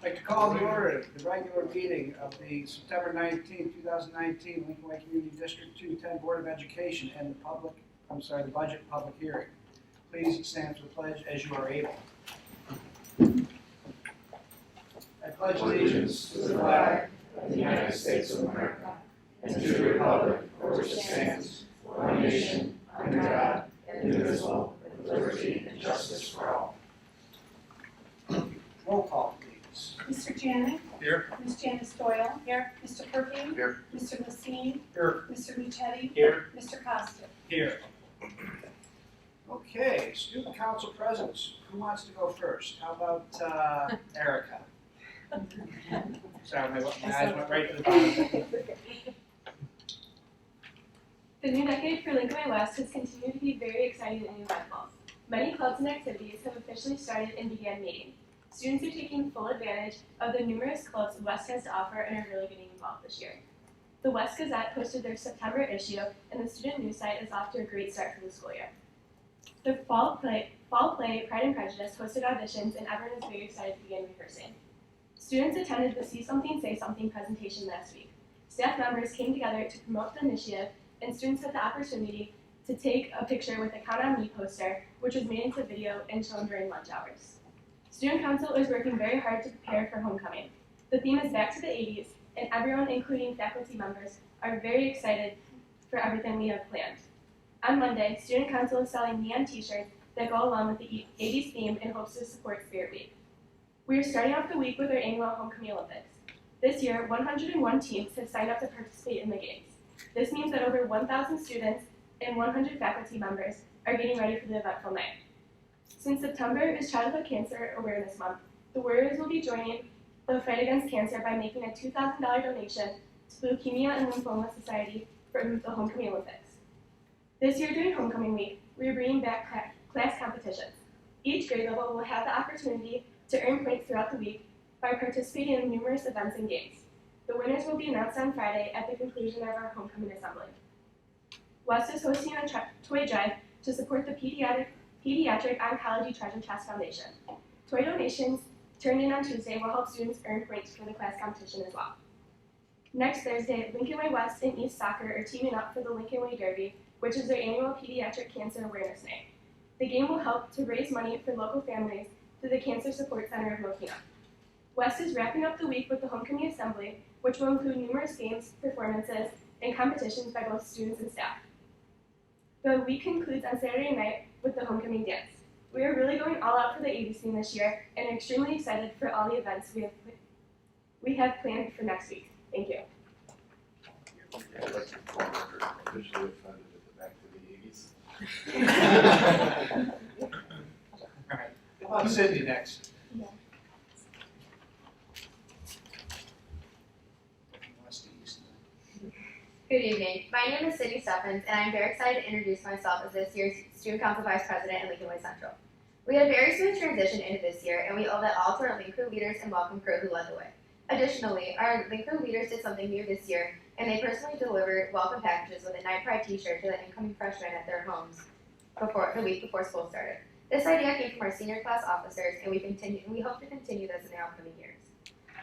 I'd like to call to order the regular meeting of the September 19, 2019 Lincoln Way Community District 210 Board of Education and the budget public hearing. Please stand for the pledge as you are able. I pledge allegiance to the flag of the United States of America and to the republic for which it stands, one nation, under God, indivisible, with liberty and justice for all. Roll call, please. Mr. Janik? Here. Ms. Janice Doyle? Here. Mr. Perky? Here. Mr. Messine? Here. Mr. Michetti? Here. Mr. Costa? Here. Okay, student council presence. Who wants to go first? How about Erica? Sorry, my eyes went right to the bottom. The new decade for Lincoln Way West has continued to be very exciting and eventful. Many clubs and activities have officially started and began meeting. Students are taking full advantage of the numerous clubs West has to offer and are really getting involved this year. The West Gazette posted their September issue, and the student news site is off to a great start for the school year. The fall play, Pride and Prejudice, hosted auditions, and everyone is very excited to begin rehearsing. Students attended the See Something, Say Something presentation last week. Staff members came together to promote the initiative, and students had the opportunity to take a picture with the Count on Me poster, which was made into video and shown during lunch hours. Student Council is working very hard to prepare for homecoming. The theme is back to the 80s, and everyone, including faculty members, are very excited for everything we have planned. On Monday, Student Council is selling neon t-shirts that go along with the 80s theme in hopes to support Spirit Week. We are starting off the week with our annual Homecoming Olympics. This year, 101 teams have signed up to participate in the games. This means that over 1,000 students and 100 faculty members are getting ready for the eventful night. Since September is Childhood Cancer Awareness Month, the Warriors will be joining the fight against cancer by making a $2,000 donation to the Leukemia and Lymphoma Society for the Homecoming Olympics. This year during Homecoming Week, we are bringing back class competitions. Each grade level will have the opportunity to earn points throughout the week by participating in numerous events and games. The winners will be announced on Friday at the conclusion of our homecoming assembly. West is hosting a toy drive to support the Pediatric Oncology Treasure Chest Foundation. Toy donations turned in on Tuesday will help students earn points for the class competition as well. Next Thursday, Lincoln Way West and East Soccer are teaming up for the Lincoln Way Derby, which is their annual Pediatric Cancer Awareness Night. The game will help to raise money for local families through the Cancer Support Center of Mokina. West is wrapping up the week with the Homecoming Assembly, which will include numerous games, performances, and competitions by both students and staff. The week concludes on Saturday night with the Homecoming Dance. We are really going all out for the 80s theme this year and are extremely excited for all the events we have planned for next week. Thank you. I'd like to call record officially offended at the back to the 80s. All right. How about Cindy next? Yeah. West to East. Good evening. My name is Sydney Steffens, and I'm very excited to introduce myself as this year's Student Council Vice President at Lincoln Way Central. We had a very smooth transition into this year, and we owe that all to our Link Crew leaders and Welcome Crew who led the way. Additionally, our Link Crew leaders did something new this year, and they personally delivered welcome packages with a Night Pride t-shirt to the incoming freshmen at their homes the week before school started. This idea came from our senior class officers, and we hope to continue this in the upcoming years.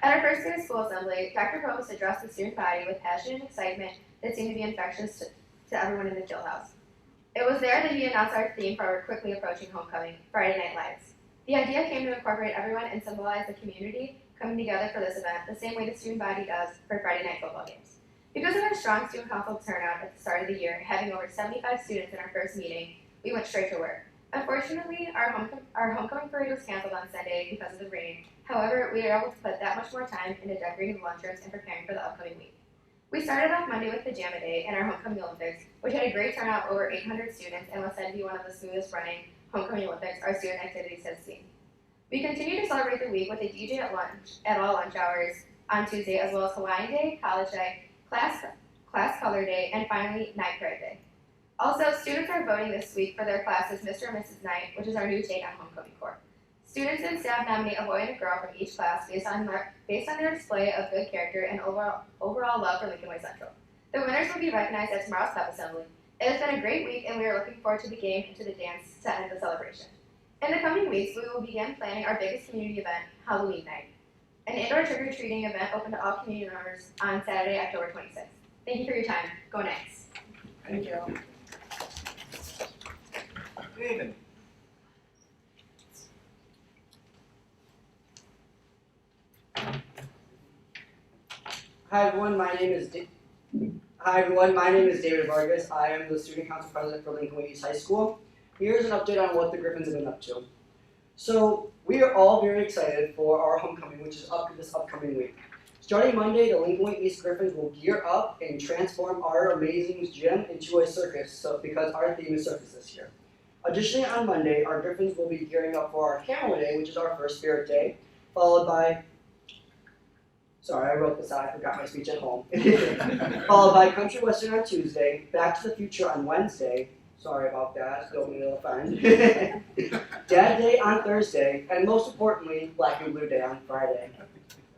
At our first day of school assembly, Dr. Provost addressed the student body with passion and excitement that seemed to be infectious to everyone in the field house. It was there that he announced our theme for our quickly approaching homecoming, Friday Night Lights. The idea came to incorporate everyone and symbolize the community coming together for this event the same way the student body does for Friday night football games. Because of our strong student council turnout at the start of the year, having over 75 students in our first meeting, we went straight to work. Unfortunately, our homecoming parade was canceled on Sunday because of the rain. However, we were able to put that much more time into decorating the lunchrooms and preparing for the upcoming week. We started off Monday with Pajama Day and our Homecoming Olympics, which had a great turnout, over 800 students, and was said to be one of the smoothest running Homecoming Olympics our student activities have seen. We continue to celebrate the week with a DJ at all lunch hours on Tuesday, as well as Hawaiian Day, College Day, Class Color Day, and finally Night Pride Day. Also, students are voting this week for their class as Mr. and Mrs. Knight, which is our new take on homecoming corps. Students and staff nominate a boy and a girl from each class based on their display of good character and overall love for Lincoln Way Central. The winners will be recognized at tomorrow's pep assembly. It has been a great week, and we are looking forward to the game and to the dance to end the celebration. In the coming weeks, we will begin planning our biggest community event, Halloween Night. an indoor trick-or-treating event open to all community members on Saturday, October 26th. Thank you for your time. Go Knights. Thank you. David. Hi everyone, my name is David Vargas. I am the student council president for Lincoln Way East High School. Here's an update on what the Griffins have been up to. So we are all very excited for our homecoming, which is this upcoming week. Starting Monday, the Lincoln Way East Griffins will gear up and transform our amazing gym into a circus, because our theme is circus this year. Additionally, on Monday, our Griffins will be gearing up for our Camel Day, which is our first Spirit Day, followed by Sorry, I wrote this out. I forgot my speech at home. Followed by Country Western on Tuesday, Back to the Future on Wednesday. Sorry about that. Don't mean to offend. Dad Day on Thursday, and most importantly, Black and Blue Day on Friday.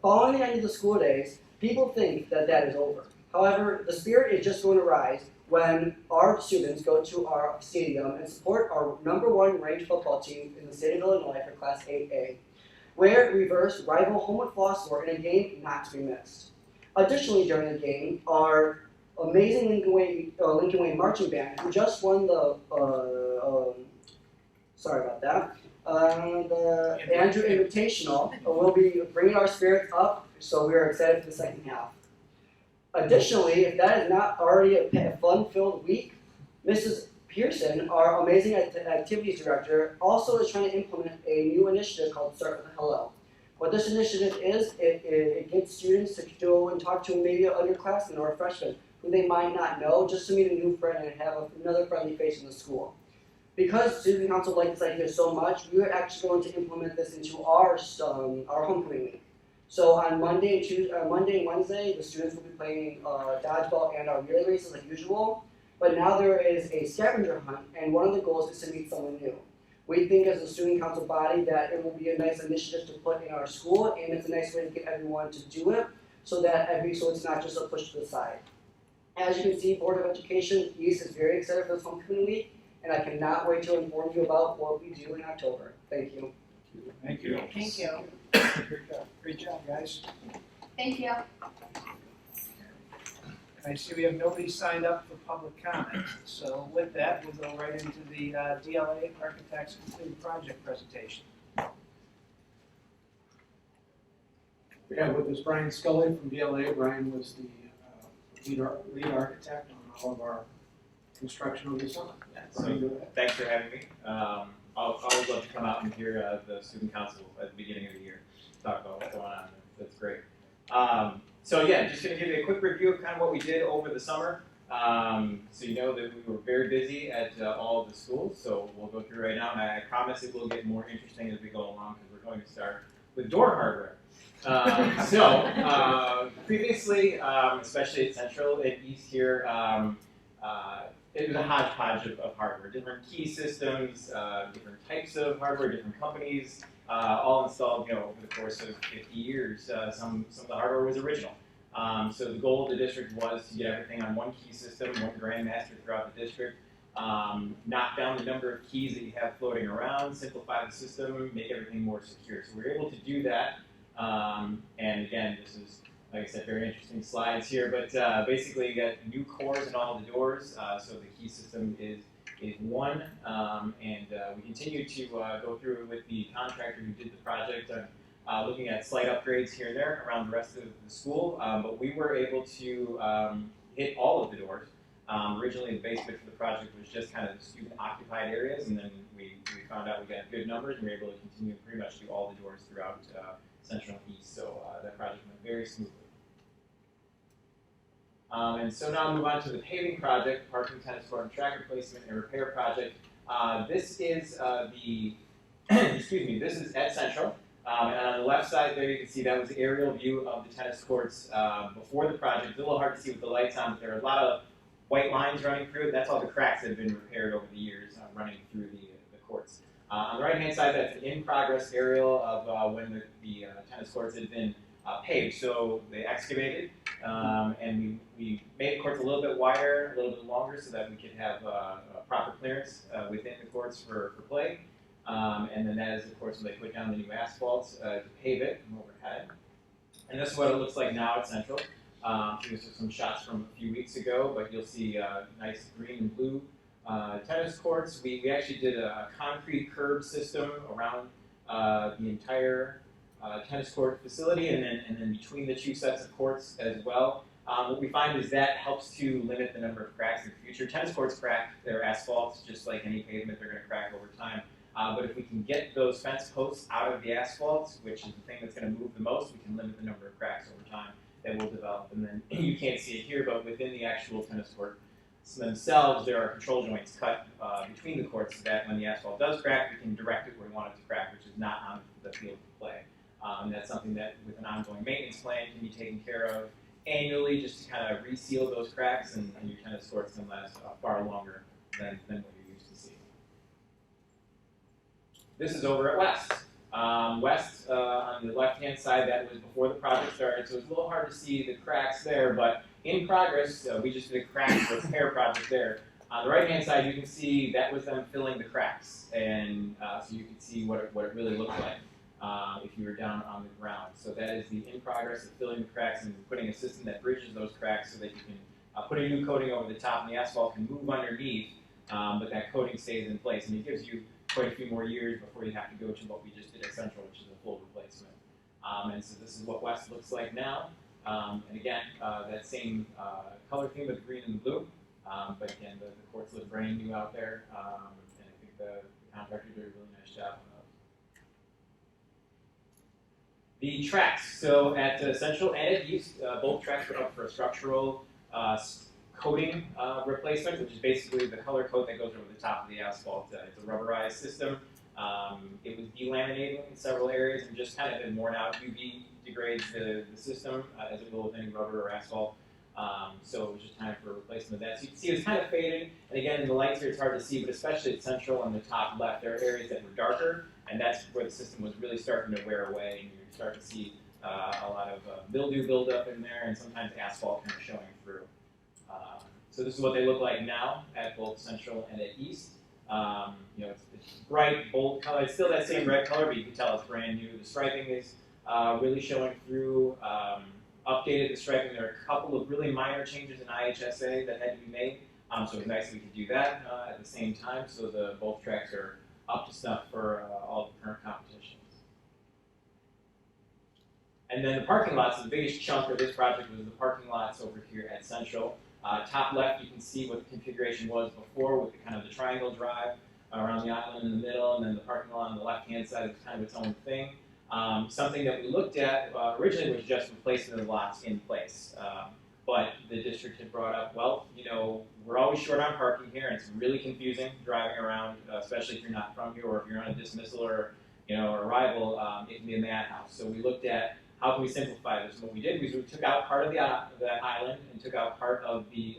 Following the end of the school days, people think that is over. However, the spirit is just going to rise when our students go to our stadium and support our #1 ranked football team in the state of Illinois for Class 8A. Where it reversed rival Homewood Flossmoor in a game not to be missed. Additionally, during the game, our amazing Lincoln Way marching band, who just won the the Andrew Invitational, will be bringing our spirits up. So we are excited for the second half. Additionally, if that is not already a fun-filled week, Mrs. Pearson, our amazing activities director, also is trying to implement a new initiative called Start with a Hello. What this initiative is, it gets students to go and talk to maybe an underclassman or a freshman who they might not know, just to meet a new friend and have another friendly face in the school. Because student council liked this idea so much, we are actually going to implement this into our homecoming week. So on Monday and Wednesday, the students will be playing dodgeball and our relay races like usual. But now there is a scavenger hunt, and one of the goals is to meet someone new. We think as a student council body that it will be a nice initiative to put in our school, and it's a nice way to get everyone to do it, so it's not just a push to the side. As you can see, Board of Education East is very excited for this homecoming week, and I cannot wait to inform you about what we do in October. Thank you. Thank you. Thank you. Great job, guys. Thank you. I see we have nobody signed up for public comment. So with that, we'll go right into the DLA Architects Completed Project presentation. We have with us Brian Scully from DLA. Brian was the lead architect on all of our construction over the summer. So, thanks for having me. I'll always love to come out and hear the student council at the beginning of the year talk about what's going on. That's great. So yeah, just going to give you a quick review of kind of what we did over the summer. So you know that we were very busy at all of the schools, so we'll go through right now, and I promise it will get more interesting as we go along because we're going to start with door hardware. Previously, especially at Central and East here, it was a hodgepodge of hardware, different key systems, different types of hardware, different companies, all installed, over the course of 50 years. Some of the hardware was original. So the goal of the district was to get everything on one key system, one grandmaster throughout the district, knock down the number of keys that you have floating around, simplify the system, make everything more secure. So we were able to do that. And again, this is, like I said, very interesting slides here, but basically you got new cores in all the doors, so the key system is one, and we continue to go through with the contractor who did the project, looking at slight upgrades here and there around the rest of the school, but we were able to hit all of the doors. Originally the base bid for the project was just kind of student occupied areas, and then we found out we got good numbers and we were able to continue pretty much do all the doors throughout Central and East, so that project went very smoothly. And so now I'll move on to the paving project, parking, tennis court, and track replacement and repair project. This is this is at Central. And on the left side there you can see that was the aerial view of the tennis courts before the project. It's a little hard to see with the lights on, but there are a lot of white lines running through it. That's all the cracks that have been repaired over the years running through the courts. On the right-hand side, that's an in-progress aerial of when the tennis courts had been paved. So they excavated, and we made the courts a little bit wider, a little bit longer, so that we could have proper clearance within the courts for play. And then that is, of course, when they put down the new asphalt to pave it from overhead. And this is what it looks like now at Central. These are some shots from a few weeks ago, but you'll see nice green and blue tennis courts. We actually did a concrete curb system around the entire tennis court facility, and then between the two sets of courts as well. What we find is that helps to limit the number of cracks in the future. Tennis courts crack, they're asphalt, just like any pavement, they're going to crack over time. But if we can get those fence posts out of the asphalt, which is the thing that's going to move the most, we can limit the number of cracks over time that will develop. And then you can't see it here, but within the actual tennis court themselves, there are control joints cut between the courts so that when the asphalt does crack, we can direct it where we want it to crack, which is not on the field of play. That's something that with an ongoing maintenance plan can be taken care of annually, just to kind of reseal those cracks, and your tennis courts can last far longer than what you're used to seeing. This is over at West. West, on the left-hand side, that was before the project started, so it's a little hard to see the cracks there, but in progress, we just did a crack repair project there. On the right-hand side, you can see that was them filling the cracks, and so you can see what it really looked like if you were down on the ground. So that is the in progress of filling the cracks and putting a system that bridges those cracks so that you can put a new coating over the top, and the asphalt can move underneath, but that coating stays in place, and it gives you quite a few more years before you have to go to what we just did at Central, which is a full replacement. And so this is what West looks like now. And again, that same color theme with the green and the blue. But again, the courts look brand new out there, and I think the contractor did a really nice job on those. The tracks. So at Central and at East, both tracks were up for a structural coating replacement, which is basically the color coat that goes over the top of the asphalt. It's a rubberized system. It was delaminating in several areas and just kind of been worn out. UV degrades the system as it will with any rubber or asphalt. So it was just time for a replacement of that. So you can see it's kind of faded. And again, in the lights here, it's hard to see, but especially at Central on the top left, there are areas that were darker, and that's where the system was really starting to wear away. And you're starting to see a lot of mildew buildup in there, and sometimes asphalt kind of showing through. So this is what they look like now at both Central and at East. It's bright, bold color. It's still that same red color, but you can tell it's brand new. The striping is really showing through. Updated the striping. There are a couple of really minor changes in IHSA that had to be made. So it was nice we could do that at the same time. So both tracks are up to snuff for all the current competitions. And then the parking lots, the biggest chunk of this project was the parking lots over here at Central. Top left, you can see what the configuration was before with the triangle drive around the island in the middle, and then the parking lot on the left-hand side is kind of its own thing. Something that we looked at originally was just replacing the lots in place. But the district had brought up, well, we're always short on parking here, and it's really confusing driving around, especially if you're not from here or if you're on a dismissal or arrival, it can be a madhouse. So we looked at how can we simplify this? And what we did was we took out part of the island and took out part of the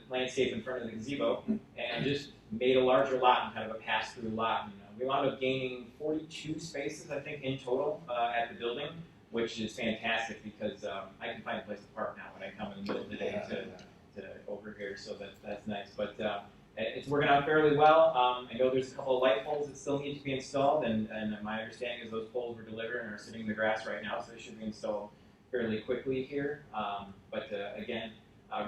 landscape in front of the gazebo and just made a larger lot and kind of a pass-through lot. And, we wound up gaining 42 spaces, I think, in total at the building, which is fantastic because I can find a place to park now when I come in the middle of the day to over here, so that's nice. But it's working out fairly well. I know there's a couple of light poles that still need to be installed, and my understanding is those poles were delivered and are sitting in the grass right now, so they should be installed fairly quickly here. Again,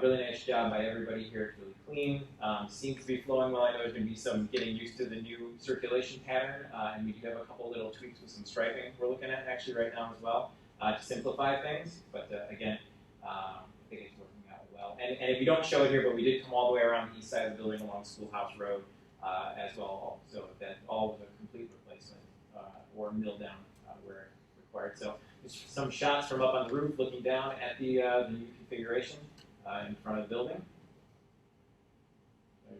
really nice job by everybody here. It's really clean. Seems to be flowing well. I know there's going to be some getting used to the new circulation pattern, and we do have a couple little tweaks with some striping we're looking at actually right now as well to simplify things. But again, I think it's working out well. And if we don't show it here, but we did come all the way around the east side of the building along Schoolhouse Road as well. So that all was a complete replacement or mill down where required. So some shots from up on the roof looking down at the new configuration in front of the building.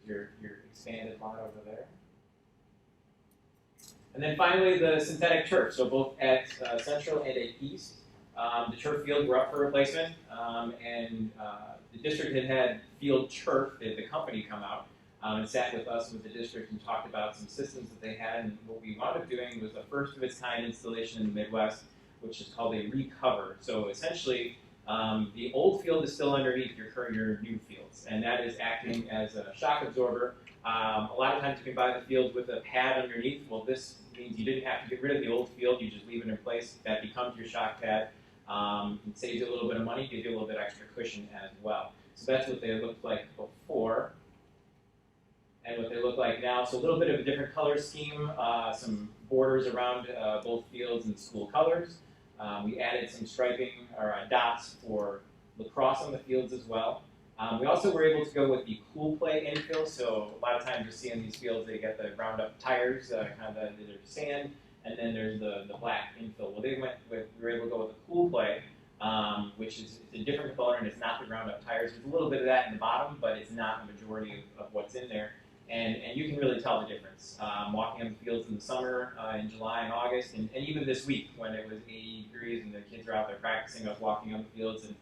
There's your expanded lot over there. And then finally, the synthetic turf. So both at Central and at East, the turf field were up for replacement, and the district had field turf, the company come out and sat with us with the district and talked about some systems that they had. And what we wound up doing was the first of its kind installation in the Midwest, which is called a recover. So essentially, the old field is still underneath your new fields, and that is acting as a shock absorber. A lot of times you can buy the fields with a pad underneath. Well, this means you didn't have to get rid of the old field. You just leave it in place. That becomes your shock pad. It saves you a little bit of money, gives you a little bit extra cushion as well. So that's what they looked like before and what they look like now. So a little bit of a different color scheme, some borders around both fields and school colors. We added some striping or dots for lacrosse on the fields as well. We also were able to go with the cool play infill. So a lot of times you see in these fields they get the ground up tires, kind of there's sand, and then there's the black infill. Well, we were able to go with the cool play, which is a different component. It's not the ground up tires. There's a little bit of that in the bottom, but it's not the majority of what's in there. And you can really tell the difference. Walking on the fields in the summer, in July and August, and even this week when it was 80 degrees and the kids are out there practicing us walking on the fields. And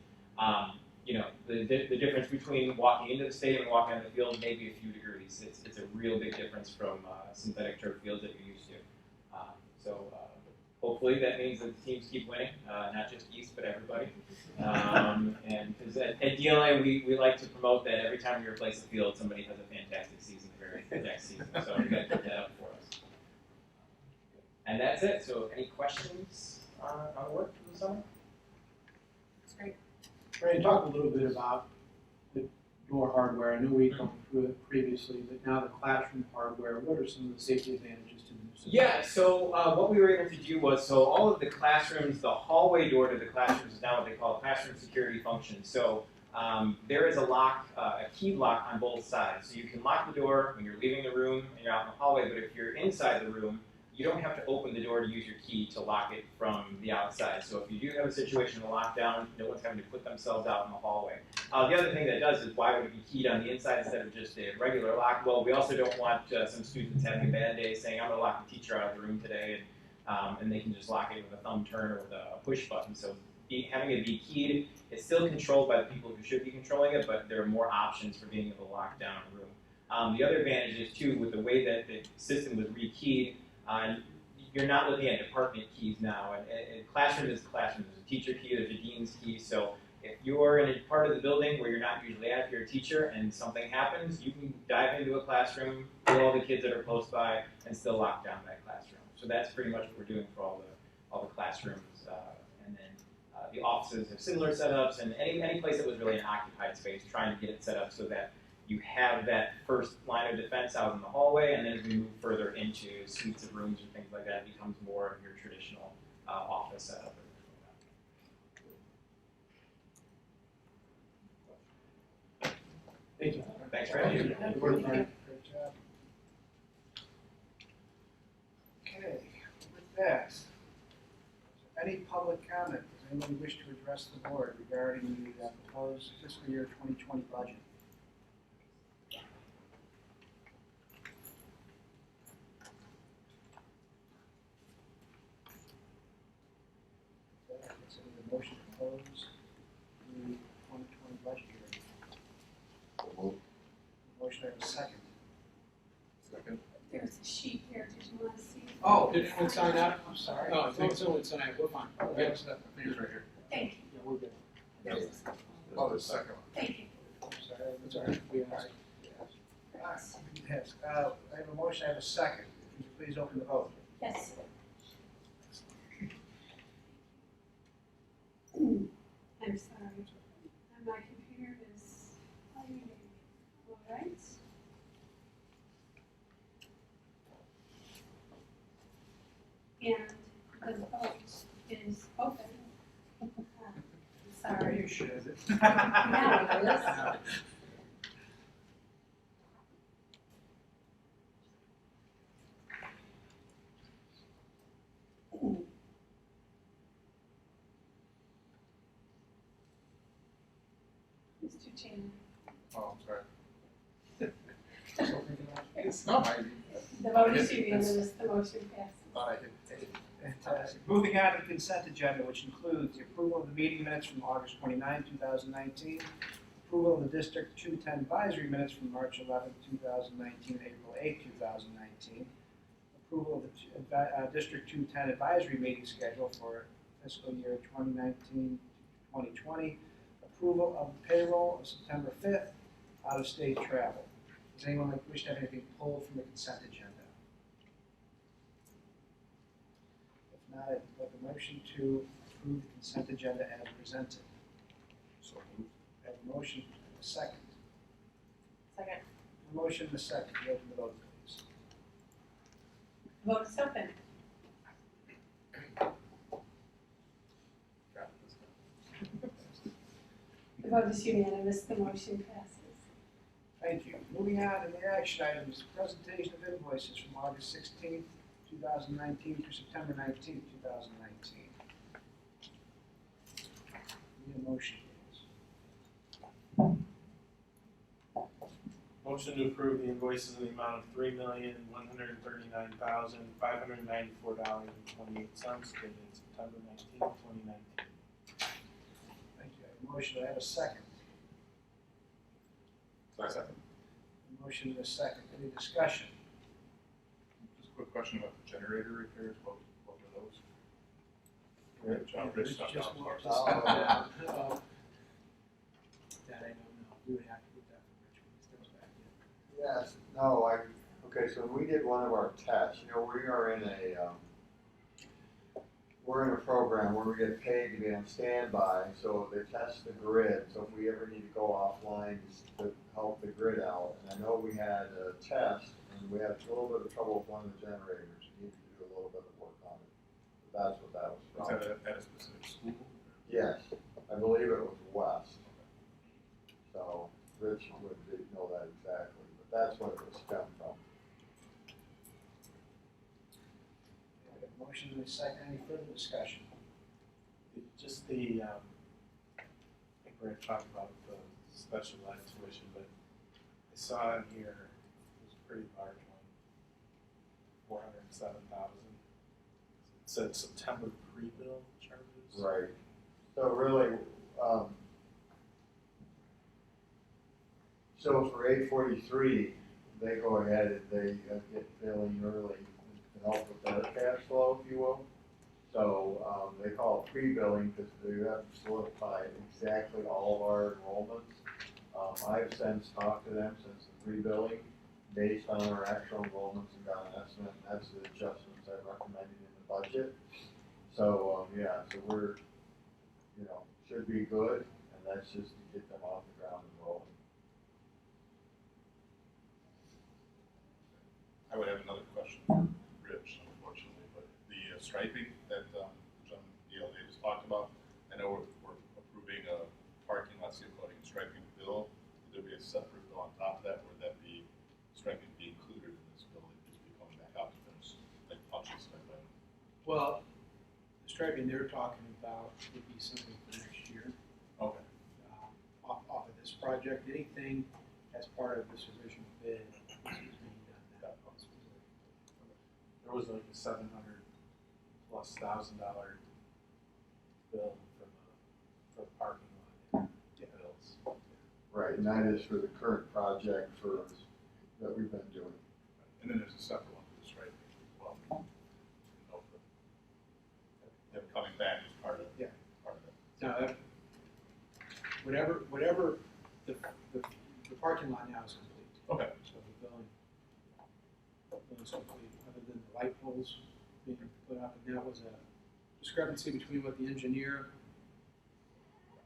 you know, the difference between walking into the stadium and walking on the field may be a few degrees. It's a real big difference from synthetic turf fields that you're used to. So hopefully that means that the teams keep winning, not just East, but everybody. And because at DLA, we like to promote that every time we replace a field, somebody has a fantastic season the next season. So we got to keep that up for us. And that's it. So any questions on the work for the summer? That's great. Brian, talk a little bit about the door hardware. I know we've gone through it previously, but now the classroom hardware, what are some of the safety advantages to the new system? Yeah, so what we were able to do was, so all of the classrooms, the hallway door to the classrooms is now what they call a classroom security function. So there is a lock, a key lock on both sides. So you can lock the door when you're leaving the room and you're out in the hallway, but if you're inside the room, you don't have to open the door to use your key to lock it from the outside. So if you do have a situation of lockdown, no one's having to put themselves out in the hallway. The other thing that does is why would it be keyed on the inside instead of just a regular lock? Well, we also don't want some students having a bad day saying, I'm going to lock the teacher out of the room today, and they can just lock it with a thumb turn or with a push button. So having it be keyed, it's still controlled by the people who should be controlling it, but there are more options for being able to lock down a room. The other advantage is, too, with the way that the system was rekeyed, you're not looking at department keys now. And classroom is classroom. There's a teacher key, there's a dean's key. So if you're in a part of the building where you're not usually at, if you're a teacher and something happens, you can dive into a classroom, kill all the kids that are close by, and still lock down that classroom. So that's pretty much what we're doing for all the classrooms. And then the offices have similar setups, and any place that was really an occupied space, trying to get it set up so that you have that first line of defense out in the hallway, and then as we move further into suites of rooms and things like that, it becomes more of your traditional office setup. Thank you. Thanks for having me. Good work, Brian. Great job. Okay, with that, any public comment? Does anybody wish to address the board regarding the proposed fiscal year 2020 budget? Consider the motion to close the 2020 budget hearing. Motion, I have a second. Second. There's a sheet here, did you want to see? Oh, Did anyone sign up? I'm sorry. Oh, I think someone signed up. We're fine. Oh, Yeah, that's I think it's right here. Thank you. we're good. There's, Oh, the second one. thank you. I'm sorry. That's all right. We asked. Yes, I have a motion, I have a second. Could you please open the vote? Yes. I'm sorry. My computer is fighting. All right. And the vote is open. Sorry. You should. Now it is. Mr. Chairman, Oh, I'm sorry. Fantastic. It's not my, the vote is unanimous, the motion passes. thought I could take it. Moving on to the consent agenda, which includes the approval of the meeting minutes from August 29, 2019, approval of the District 210 advisory minutes from March 11, 2019, April 8, 2019, approval of the District 210 advisory meeting schedule for fiscal year 2019-2020, approval of the payroll of September 5th, out-of-state travel. Does anyone wish to have anything pulled from the consent agenda? If not, I'd like a motion to approve the consent agenda as presented? So moved. I have a motion and a second. Second. A motion and a second. You open the vote, please. Vote is open. The vote is unanimous, the motion passes. Thank you. Moving on to the action items, presentation of invoices from August 16th, 2019 through September 19th, 2019. Need a motion, please. Motion to approve the invoices in the amount of $3,139,594.28 dated September 19th, 2019. Thank you. I have a motion. Do I have a second? Second. A motion and a second. Any discussion? Just a quick question about the generator repairs. What were those? Great job, Rich. Rich Stuff just down walked first. us through that. That I don't know. We would have to get that from Rich when he steps back in. Yes, no, okay, so we did one of our tests, we are in we're in a program where we get paid to be on standby, so they test the grid, so if we ever need to go offline to help the grid out. And I know we had a test, and we had a little bit of trouble with one of the generators, we needed to do a little bit of work on it. But that's what that was Was from. that at a specific school? Yes, I believe it was West. So Rich would know that exactly, but that's what it was stemmed from. I have a motion and a second. Any further discussion? Just the, I think we're gonna talk about the special ed tuition, but I saw in here, it was a pretty large one, $407,000. It said September pre-bill charges. Right. So really, so for 843, they go ahead and they get billing early to help with their cash flow, if you will. So they call it pre-billing because they have to solidify exactly all of our enrollments. I've since talked to them since the pre-billing, based on our actual enrollments and got an estimate. And that's the adjustments I recommended in the budget. So yeah, so we're, should be good, and that's just to get them off the ground and rolling. I would have another question for Rich, unfortunately, but the striping that John DL just talked about, I know we're approving a parking lot seal coating and striping bill. Would there be a separate bill on top of that? Would that be striping be included in this bill and just be coming back out to finish, like punching stuff in? Well, the striping they're talking about would be something for next year. Okay. Off of this project, anything as part of this original bid is being done now. There was like a $700,000+ bill for the parking lot bills. Right, and that is for the current project that we've been doing. And then there's a separate one for the striping as well. Them coming back as part of it. Yeah. Part of it. Now, whatever the parking lot now is complete. Okay. So the building's complete, other than the light poles being put up, and that was a discrepancy between what the engineer,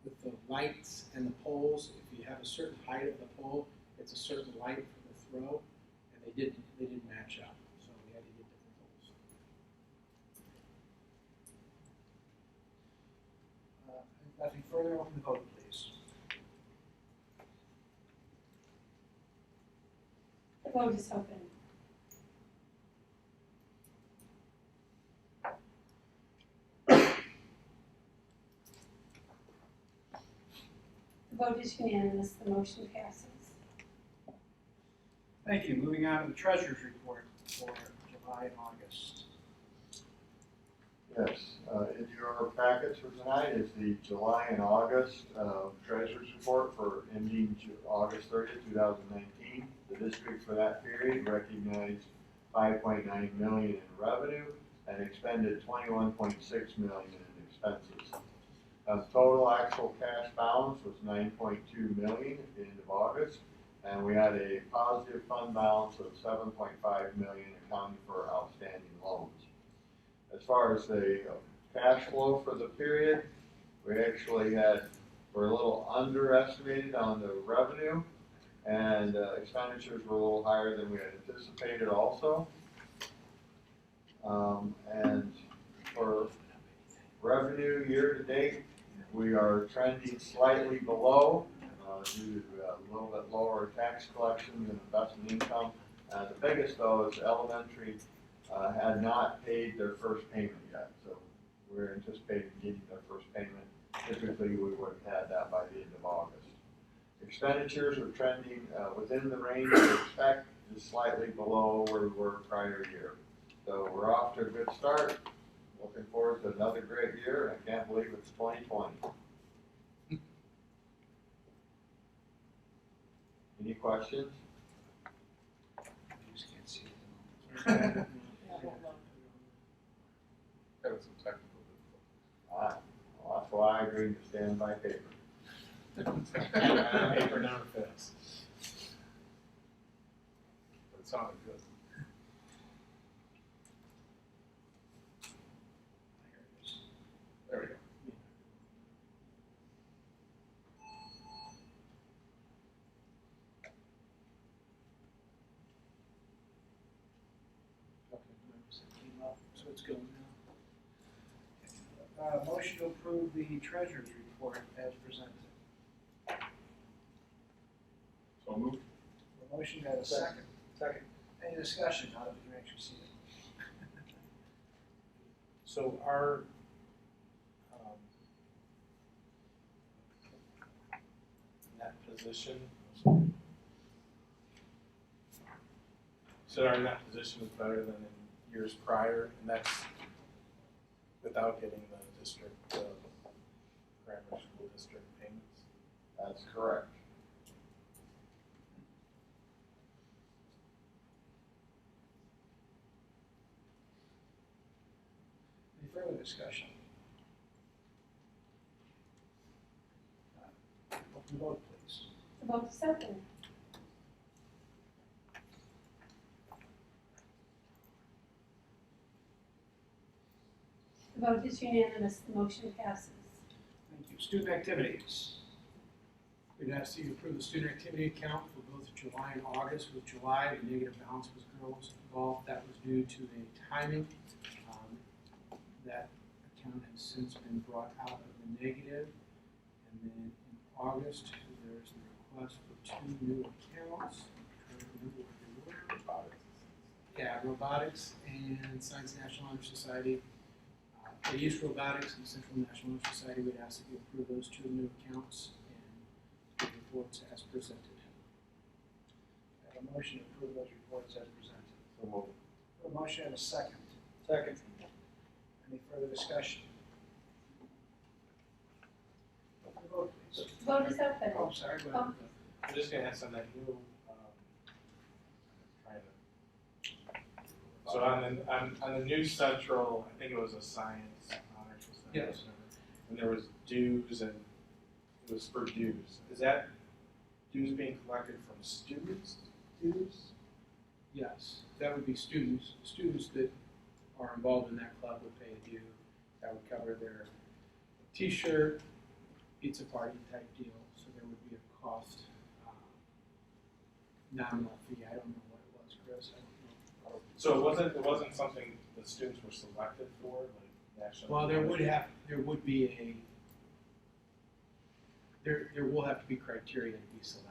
with the lights and the poles, if you have a certain height of the pole, it's a certain light for the throw, and they didn't match up, so we had to get different poles. Nothing further. Open the vote, please. The vote is open. The vote is unanimous, the motion passes. Thank you. Moving on to the treasurer's report for July and August. Yes, in your packets for tonight is the July and August treasurer's report for ending August 30th, 2019. The district for that period recognized $5.9 million in revenue and expended $21.6 million in expenses. The total actual cash balance was $9.2 million at the end of August, and we had a positive fund balance of $7.5 million accounting for outstanding loans. As far as the cash flow for the period. We actually were a little underestimated on the revenue, and expenditures were a little higher than we had anticipated also. And for revenue year to date, we are trending slightly below due to a little bit lower tax collections and investment income. The biggest though is elementary had not paid their first payment yet, so we're anticipating getting their first payment. Typically, we would have had that by the end of August. Expenditures are trending within the range we expect, just slightly below where we were prior year. So we're off to a good start. Looking forward to another great year. I can't believe it's 2020. Any questions? You just can't see it at the moment. Having some technical Well, that's why I agreed to stand by paper. Paper never fails. but it sounded good. There we go. Okay, it came up, so it's going now. Motion to approve the treasurer's report as presented. So moved. A motion to have a second. Second. Any discussion now that we can actually see it? So our net position, so our net position is better than in years prior, and that's without getting the district, grammar school district payments. That's correct. Any further discussion? Open vote, please. The vote is open. The vote is unanimous. The motion passes. Thank you. Student activities. We'd ask that you approve the student activity account for both July and August. With July, the negative balance was girls golf. That was due to the timing. That account has since been brought out of the negative. And then in August, there's the request for 2 new accounts. I'm trying to remember what they were. Yeah, robotics and Science National Honor Society. They use robotics and Central National Honor Society. We'd ask that you approve those 2 new accounts and the reports as presented. I have a motion to approve those reports as presented. So moved. A motion and a second. Second. Any further discussion? Open the vote, please. The vote is open. Oh, sorry, go ahead. I'm just gonna ask on that new, trying to. So on the new central, I think it was a science honor society. Yes. And there was dues and it was for dues. Is that dues being collected from students' dues? Yes, that would be students. Students that are involved in that club would pay a due. That would cover their T-shirt, pizza party type deal. So there would be a cost, nominal fee. I don't know what it was, Chris. I don't know. So it wasn't something the students were selected for, like national. Well, there would be a, there will have to be criteria to be selected.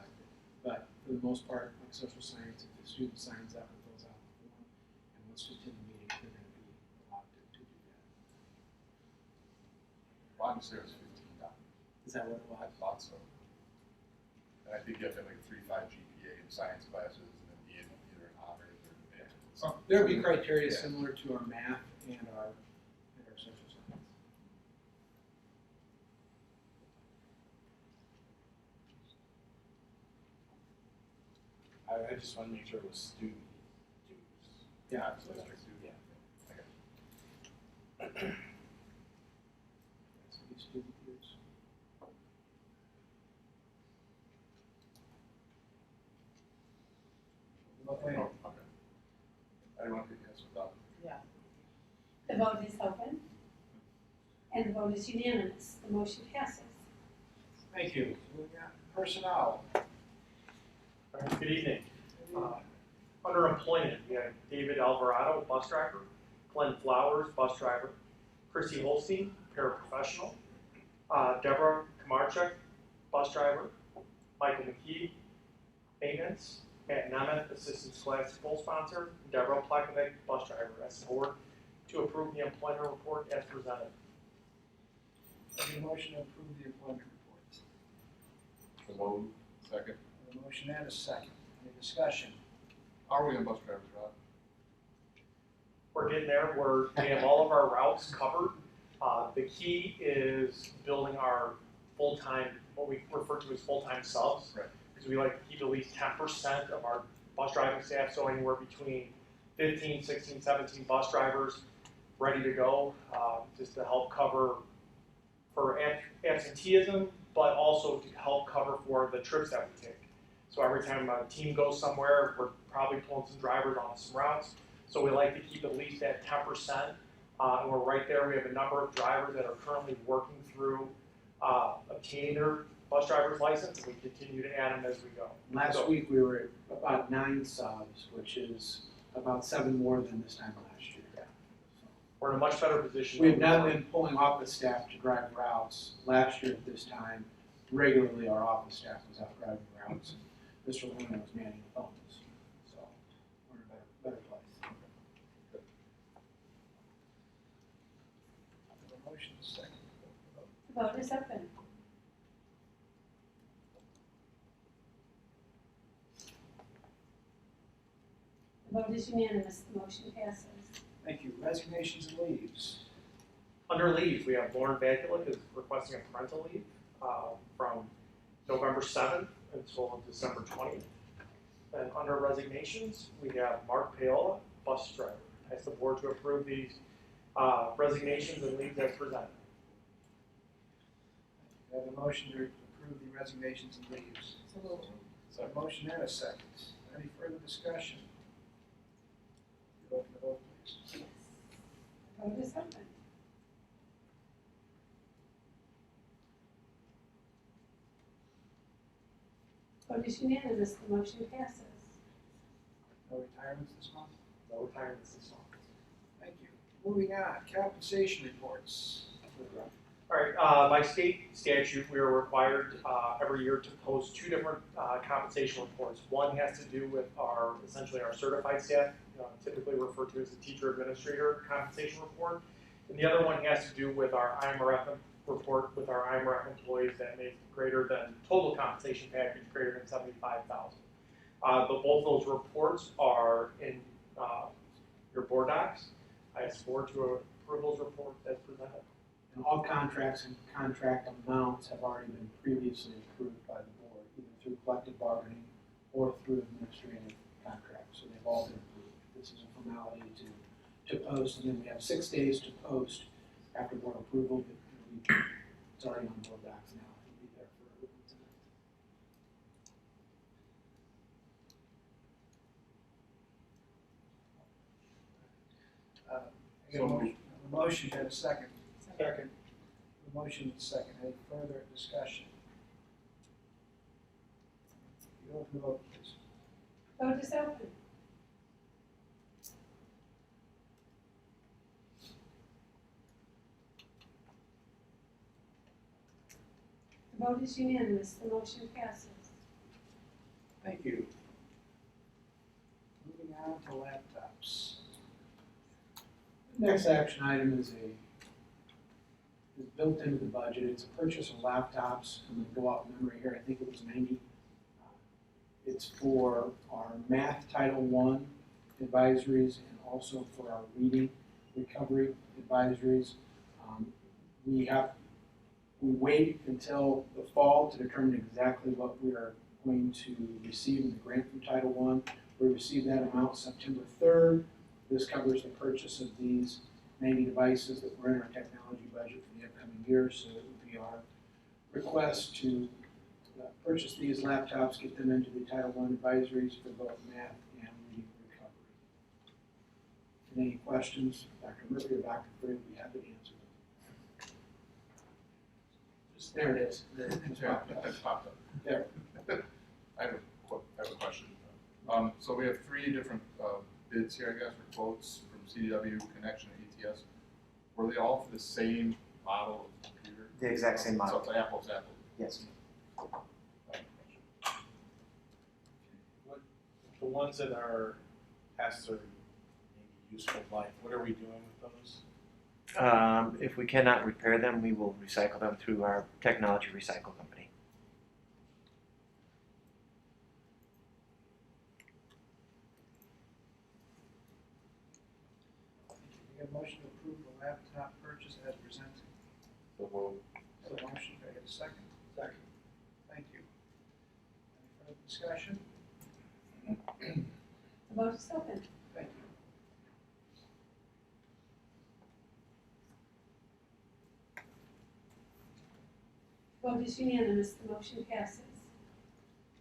But for the most part, like social science, if the student signs up and fills out the form and wants to attend the meeting, they're going to be allowed to do that. Well, I'm sure it was $15. Is that what it I was? thought so. And I think you have to have like 3.5 GPA in science classes and then be in either in honors or advanced. Something. There would be criteria Yeah. similar to our math and our social science. I just want to make sure it was student dues. Yeah, So that's right. Yeah. That's what these student dues. Oh, okay. I didn't want to get this without. The vote is open. And the vote is unanimous. The motion passes. Thank you. Moving on, personnel. Good evening. Under employment, we have David Alvarado, bus driver, Glenn Flowers, bus driver, Chrissy Holstein, paraprofessional, Deborah Kamarchuk, bus driver, Michael McKee, maintenance, Matt Nemeth, assistant scholastic poll sponsor, and Deborah Plakovic, bus driver. As the board to approve the employment report as presented. Any motion to approve the employment reports? So moved. Second. A motion and a second. Any discussion? How are we on bus drivers, Rob? We're getting there. We have all of our routes covered. The key is building our full-time, what we refer to as full-time subs. Right. Because we like to keep at least 10% of our bus driving staff, so anywhere between 15, 16, 17 bus drivers ready to go, just to help cover for absenteeism, but also to help cover for the trips that we take. So every time a team goes somewhere, we're probably pulling some drivers on some routes. So we like to keep at least that 10%, and we're right there. We have a number of drivers that are currently working through obtaining their bus driver's license, and we continue to add them as we go. Last week, we were at about 9 subs, which is about 7 more than this time last year. We're in a much better position. We have not been pulling office staff to drive routes. Last year at this time, regularly our office staff was out driving routes. And Mr. Luna was manning the phones. So we're in a better place. A motion and a second. The vote is open. The vote is unanimous. The motion passes. Thank you. Resignations and leaves. Under leave, we have Lauren Vaculik is requesting a parental leave from November 7th until December 20th. And under resignations, we have Mark Paola, bus driver. I ask the board to approve these resignations and leaves as presented. I have a motion to approve the resignations and leaves. A motion and a second. Any further discussion? Open the vote, please. The vote is open. Vote is unanimous. The motion passes. No retirements this month? No retirements this month. Thank you. Moving on, compensation reports. All right, by state statute, we are required every year to post 2 different compensation reports. One has to do with essentially our certified staff, typically referred to as the teacher administrator compensation report. And the other one has to do with our IMRF report with our IMRF employees that make greater than total compensation package greater than $75,000. But both those reports are in your board docs. I ask the board to approve those reports as presented. And all contracts and contract amounts have already been previously approved by the board, either through collective bargaining or through administrative contracts. So they've all been approved. This is a formality to post, and then we have 6 days to post after board approval. It's already on board docs now. It'll be there for everyone tonight. I got a motion and a second. Second. A motion and a second. Any further discussion? You open the vote, please. Vote is open. The vote is unanimous. The motion passes. Thank you. Moving on to laptops. The next action item is built into the budget. It's a purchase of laptops. I'm going to go off memory here. I think it was 90. It's for our math Title I advisories and also for our reading recovery advisories. We wait until the fall to determine exactly what we are going to receive in the grant from Title I. We received that amount September 3rd. This covers the purchase of these 90 devices that were in our technology budget for the upcoming year. So it would be our request to purchase these laptops, get them into the Title I advisories for both math and reading recovery. And any questions, Dr. Murphy or Dr. Frey, we have to answer them. There it is. It's Yeah, popped up. that's popped up. There. I have a question. So we have three different bids here, I guess, or quotes from CDW, Connection, and ETS. Were they all for the same model of computer? The exact same model. So it's apples to apples. Yes. The ones that are past their maybe useful life, what are we doing with those? If we cannot repair them, we will recycle them through our technology recycle company. We have a motion to approve the laptop purchase as presented. So we'll So motion, do I get a second? Second. Thank you. Any further discussion? The vote is open. Thank you. Vote is unanimous, the motion passes.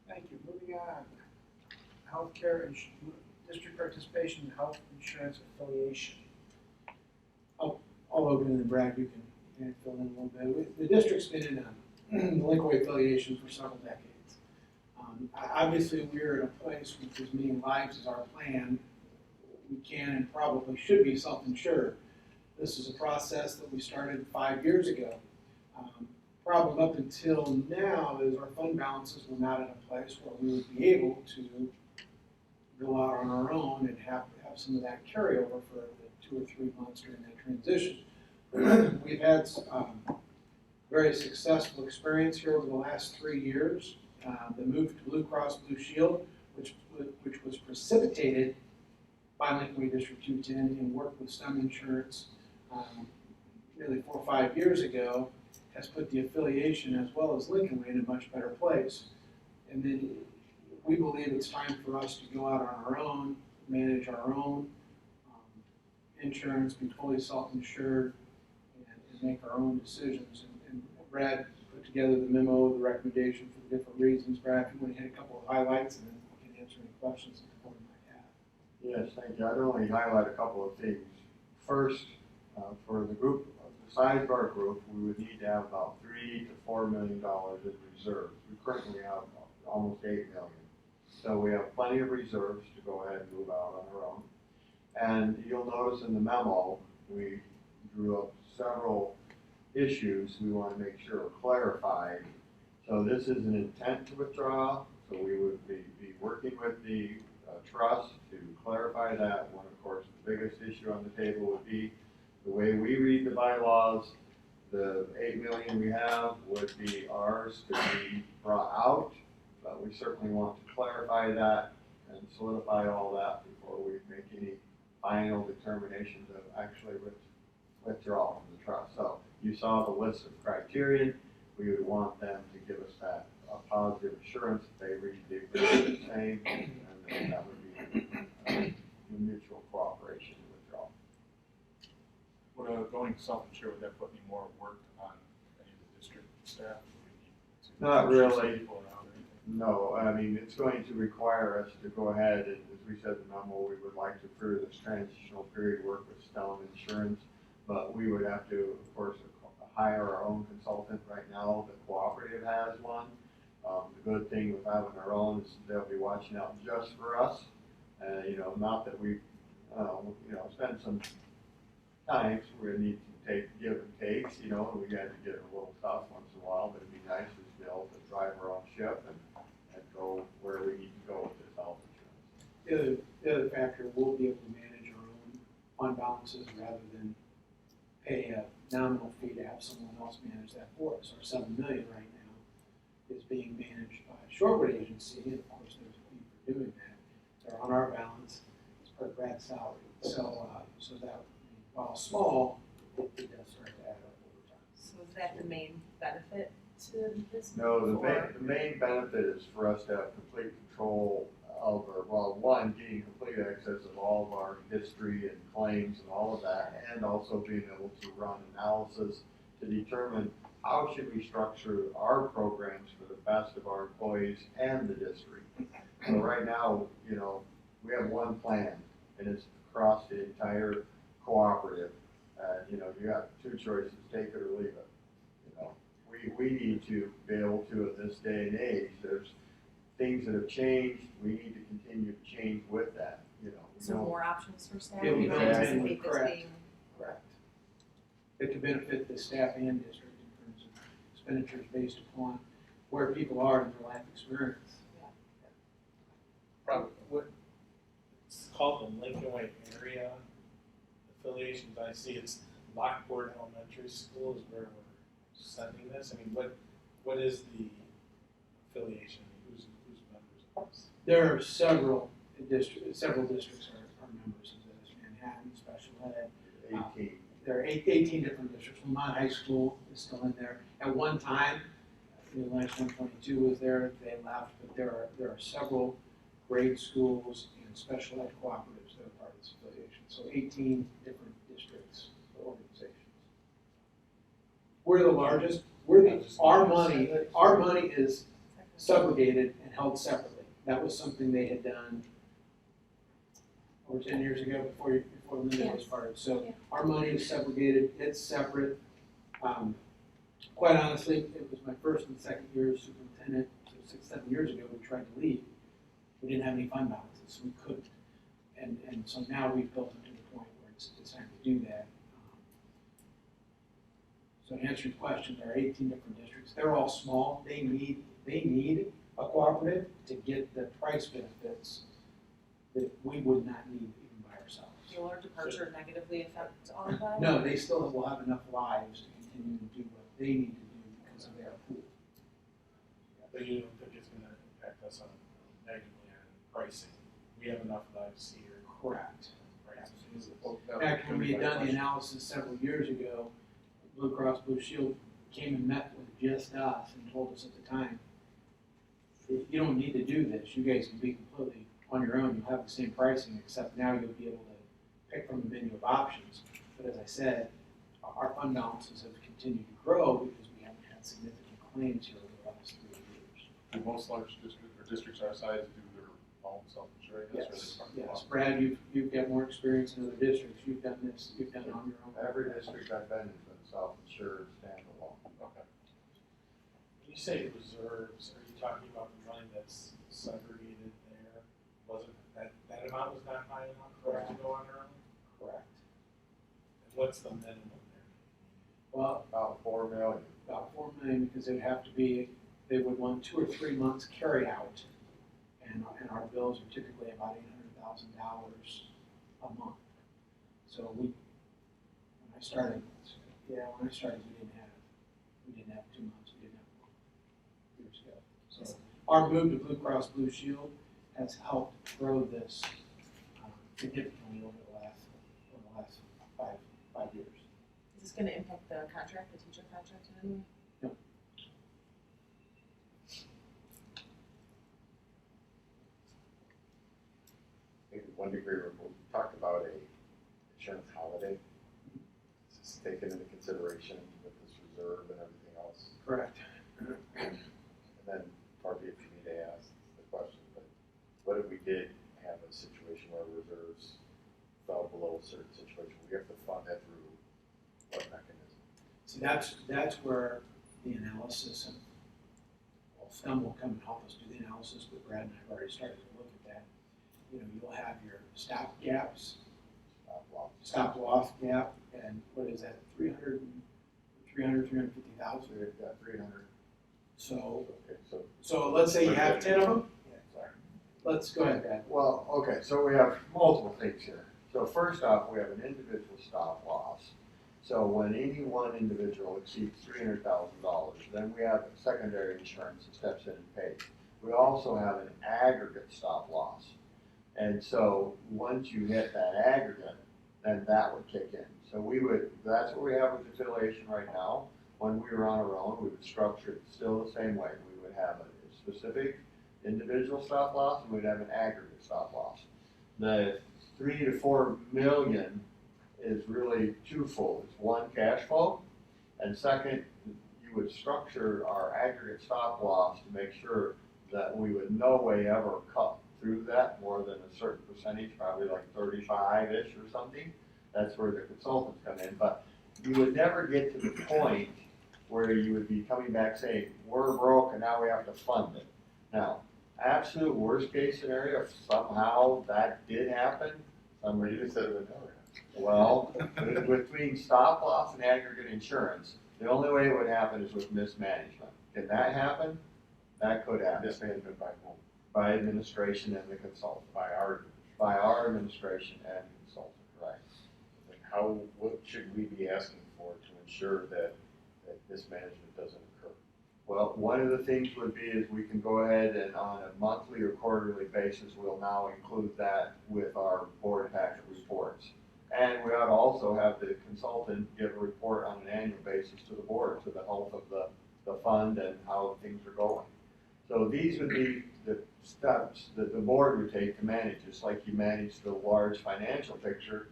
Thank you. Moving on. Healthcare and district participation in health insurance affiliation. I'll open it and Brad, you can fill in a little bit. The district's been in the Lincoln affiliation for several decades. Obviously, we're in a place with as many lives as our plan. We can and probably should be self-insured. This is a process that we started 5 years ago. Problem up until now is our fund balances were not in a place where we would be able to go out on our own and have some of that carryover for the 2 or 3 months during that transition. We've had very successful experience here over the last 3 years. The move to Blue Cross Blue Shield, which was precipitated by Lincoln Way District 210 and worked with STEM Insurance nearly 4 or 5 years ago, has put the affiliation as well as Lincoln Way in a much better place. And then we believe it's time for us to go out on our own, manage our own insurance, be fully self-insured, and make our own decisions. And Brad put together the memo, the recommendation for the different reasons. Brad, if you want to hit a couple of highlights, and then we can answer any questions that the board might have. Yes, thank you. I'd only highlight a couple of things. First, for the group, the size of our group, we would need to have about $3 to $4 million in reserves. We currently have almost $8 million. So we have plenty of reserves to go ahead and move out on our own. And you'll notice in the memo, we drew up several issues we want to make sure are clarified. So this is an intent to withdraw, so we would be working with the trust to clarify that. One, of course, the biggest issue on the table would be the way we read the bylaws. The $8 million we have would be ours to be brought out, but we certainly want to clarify that and solidify all that before we make any final determinations of actually withdraw from the trust. So you saw the list of criteria. We would want them to give us that positive assurance that they read the agreement the same, and then that would be mutual cooperation and withdrawal. Would going self-insured, would that put any more work on any of the district staff? Not really. People around or anything? No, I mean, it's going to require us to go ahead and, as we said in the memo, we would like to, through this transitional period, work with STEM Insurance, but we would have to, of course, hire our own consultant. Right now, the cooperative has one. The good thing with having our own is they'll be watching out just for us. Not that we, spend some times where we need to give and takes, and we got to get a little tough once in a while, but it'd be nice to be able to drive our own ship and go where we need to go with this health insurance. The other factor, we'll be able to manage our own fund balances rather than pay a nominal fee to have someone else manage that for us. Our $7 million right now is being managed by a shortway agency, and of course there's a fee for doing that. They're on our balance as per Brad's salary. So that, while small, it does start to add up over time. So is that the main benefit to this? No, the main benefit is for us to have complete control of one, getting complete access of all of our history and claims and all of that, and also being able to run analysis to determine how should we structure our programs for the best of our employees and the district. So right now, we have one plan, and it's across the entire cooperative. You got two choices, take it or leave it. We need need to be able to in this day and age. There's things that have changed, we need to continue to change with that, you know. We So don't- more options for staff, Yeah, you don't exactly. anticipate this Correct. being. Correct. It could benefit the staff and district in terms of expenditures based upon where people are in their life experience. Probably, what, it's called the Lincoln Way Area Affiliations. I see it's Lockport Elementary School is where we're sending this. I mean, what is the affiliation? Who's members of this? There are several districts are members of this. Manhattan, Special Ed. 18. There are 18 different districts. Vermont High School is still in there. At one time, the last 122 was there, they left, but there are several grade schools and special ed cooperatives that are part of this affiliation. So 18 different districts or organizations. We're the largest. Our money is subrogated and held separately. That was something they had done over 10 years ago before Linda was part of it. So our money is segregated, it's separate. Quite honestly, it was my first and second year as superintendent, so 6-7 years ago, we tried to leave. We didn't have any fund balances, so we couldn't. And so now we've built it to the point where it's time to do that. So to answer your question, there are 18 different districts. They're all small. They need a cooperative to get the price benefits that we would not need even by ourselves. Will our departure negatively affect all of that? No, they still will have enough lives to continue to do what they need to do because of their pool. But you don't think it's going to impact us negatively on pricing? We have enough lives here. Correct. Prices. In fact, when we had done the analysis several years ago, Blue Cross Blue Shield came and met with just us and told us at the time, you don't need to do this. You guys can be completely on your own. You'll have the same pricing, except now you'll be able to pick from the menu of options. But as I said, our fund balances have continued to grow because we haven't had significant claims here over the last 3 years. Do most large districts our size do their own self-insurance? Yes, Brad, you've got more experience in other districts. You've done this, you've done it on your own. Every district I've been in has been self-insured, standalone. Okay. When you say reserves, are you talking about the money that's segregated there? Wasn't that amount was not high enough for us to go on our own? Correct. And what's the minimum there? Well, About 4 million. about 4 million because it would have to be, they would want 2 or 3 months carry out. And our bills are typically about $800,000 a month. So when I started, we didn't have 2 months, we didn't have a month years ago. So our move to Blue Cross Blue Shield has helped grow this significantly over the last five years. Is this gonna impact the contract, the teacher contract in any way? No. Maybe 1 degree removal. We talked about a insurance holiday. Is this taken into consideration with this reserve and everything else? Correct. And then, probably if you need to ask the question, but what if we did have a situation where reserves fell below a certain situation? We have to fund that through what mechanism? See, that's where the analysis and STEM will come and help us do the analysis, but Brad and I have already started to look at that. You know, you'll have your stop gaps, stop loss gap, and what is that, 350,000? We've got 300. So, Okay, so let's say you have 10 of them. sorry. Let's go ahead, Brad. Well, okay, so we have multiple things here. So first off, we have an individual stop loss. So when any one individual exceeds $300,000, then we have a secondary insurance that steps in and pays. We also have an aggregate stop loss. And so once you hit that aggregate, then that would kick in. So that's what we have with affiliation right now. When we were on our own, we would structure it still the same way. We would have a specific individual stop loss and we'd have an aggregate stop loss. The 3 to 4 million is really twofold. It's one, cash flow, and second, you would structure our aggregate stop loss to make sure that we would no way ever cut through that more than a certain percentage, probably like 35-ish or something. That's where the consultants come in, but you would never get to the point where you would be coming back saying, we're broke and now we have to fund it. Now, absolute worst case scenario, if somehow that did happen, somebody just said it would never happen. Well, between stop loss and aggregate insurance, the only way it would happen is with mismanagement. Can that happen? That could happen. Mismanagement by whom? By administration and the consultant. By our administration and consultant, right. And what should we be asking for to ensure that mismanagement doesn't occur? Well, one of the things would be is we can go ahead and on a monthly or quarterly basis, we'll now include that with our board packet reports. And we ought to also have the consultant give a report on an annual basis to the board, to the health of the fund and how things are going. So these would be the steps that the board would take to manage, just like you manage the large financial picture,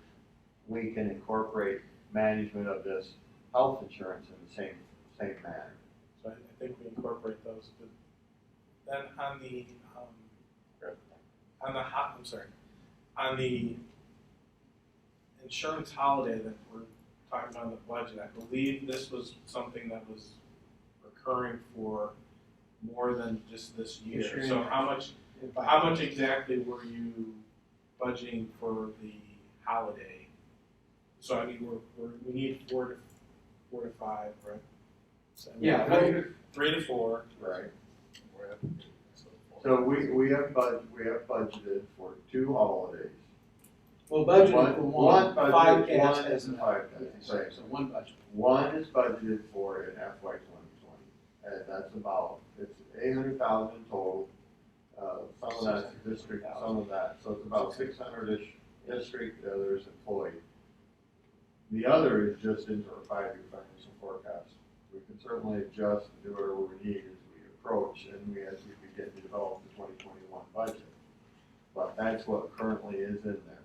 we can incorporate management of this health insurance in the same manner. So I think we incorporate those, but then on the insurance holiday that we're talking about in the budget, I believe this was something that was recurring for more than just this year. So how much exactly were you budgeting for the holiday? So I mean, we need 4 to 5, right? So, Yeah, 3 to 4. Right. So we have budgeted for 2 holidays. Well, budgeted for one, budget, 5 cats one as and an 5 cats, right. So one budget. One is budgeted for in FY 2020, and that's it's 800,000 total. Some of that's district, some of that, so it's about 600-ish district, the other is employee. The other is just into our 5-year financial forecast. We can certainly adjust and do whatever we need as we approach and as we begin to develop the 2021 budget. But that's what currently is in there.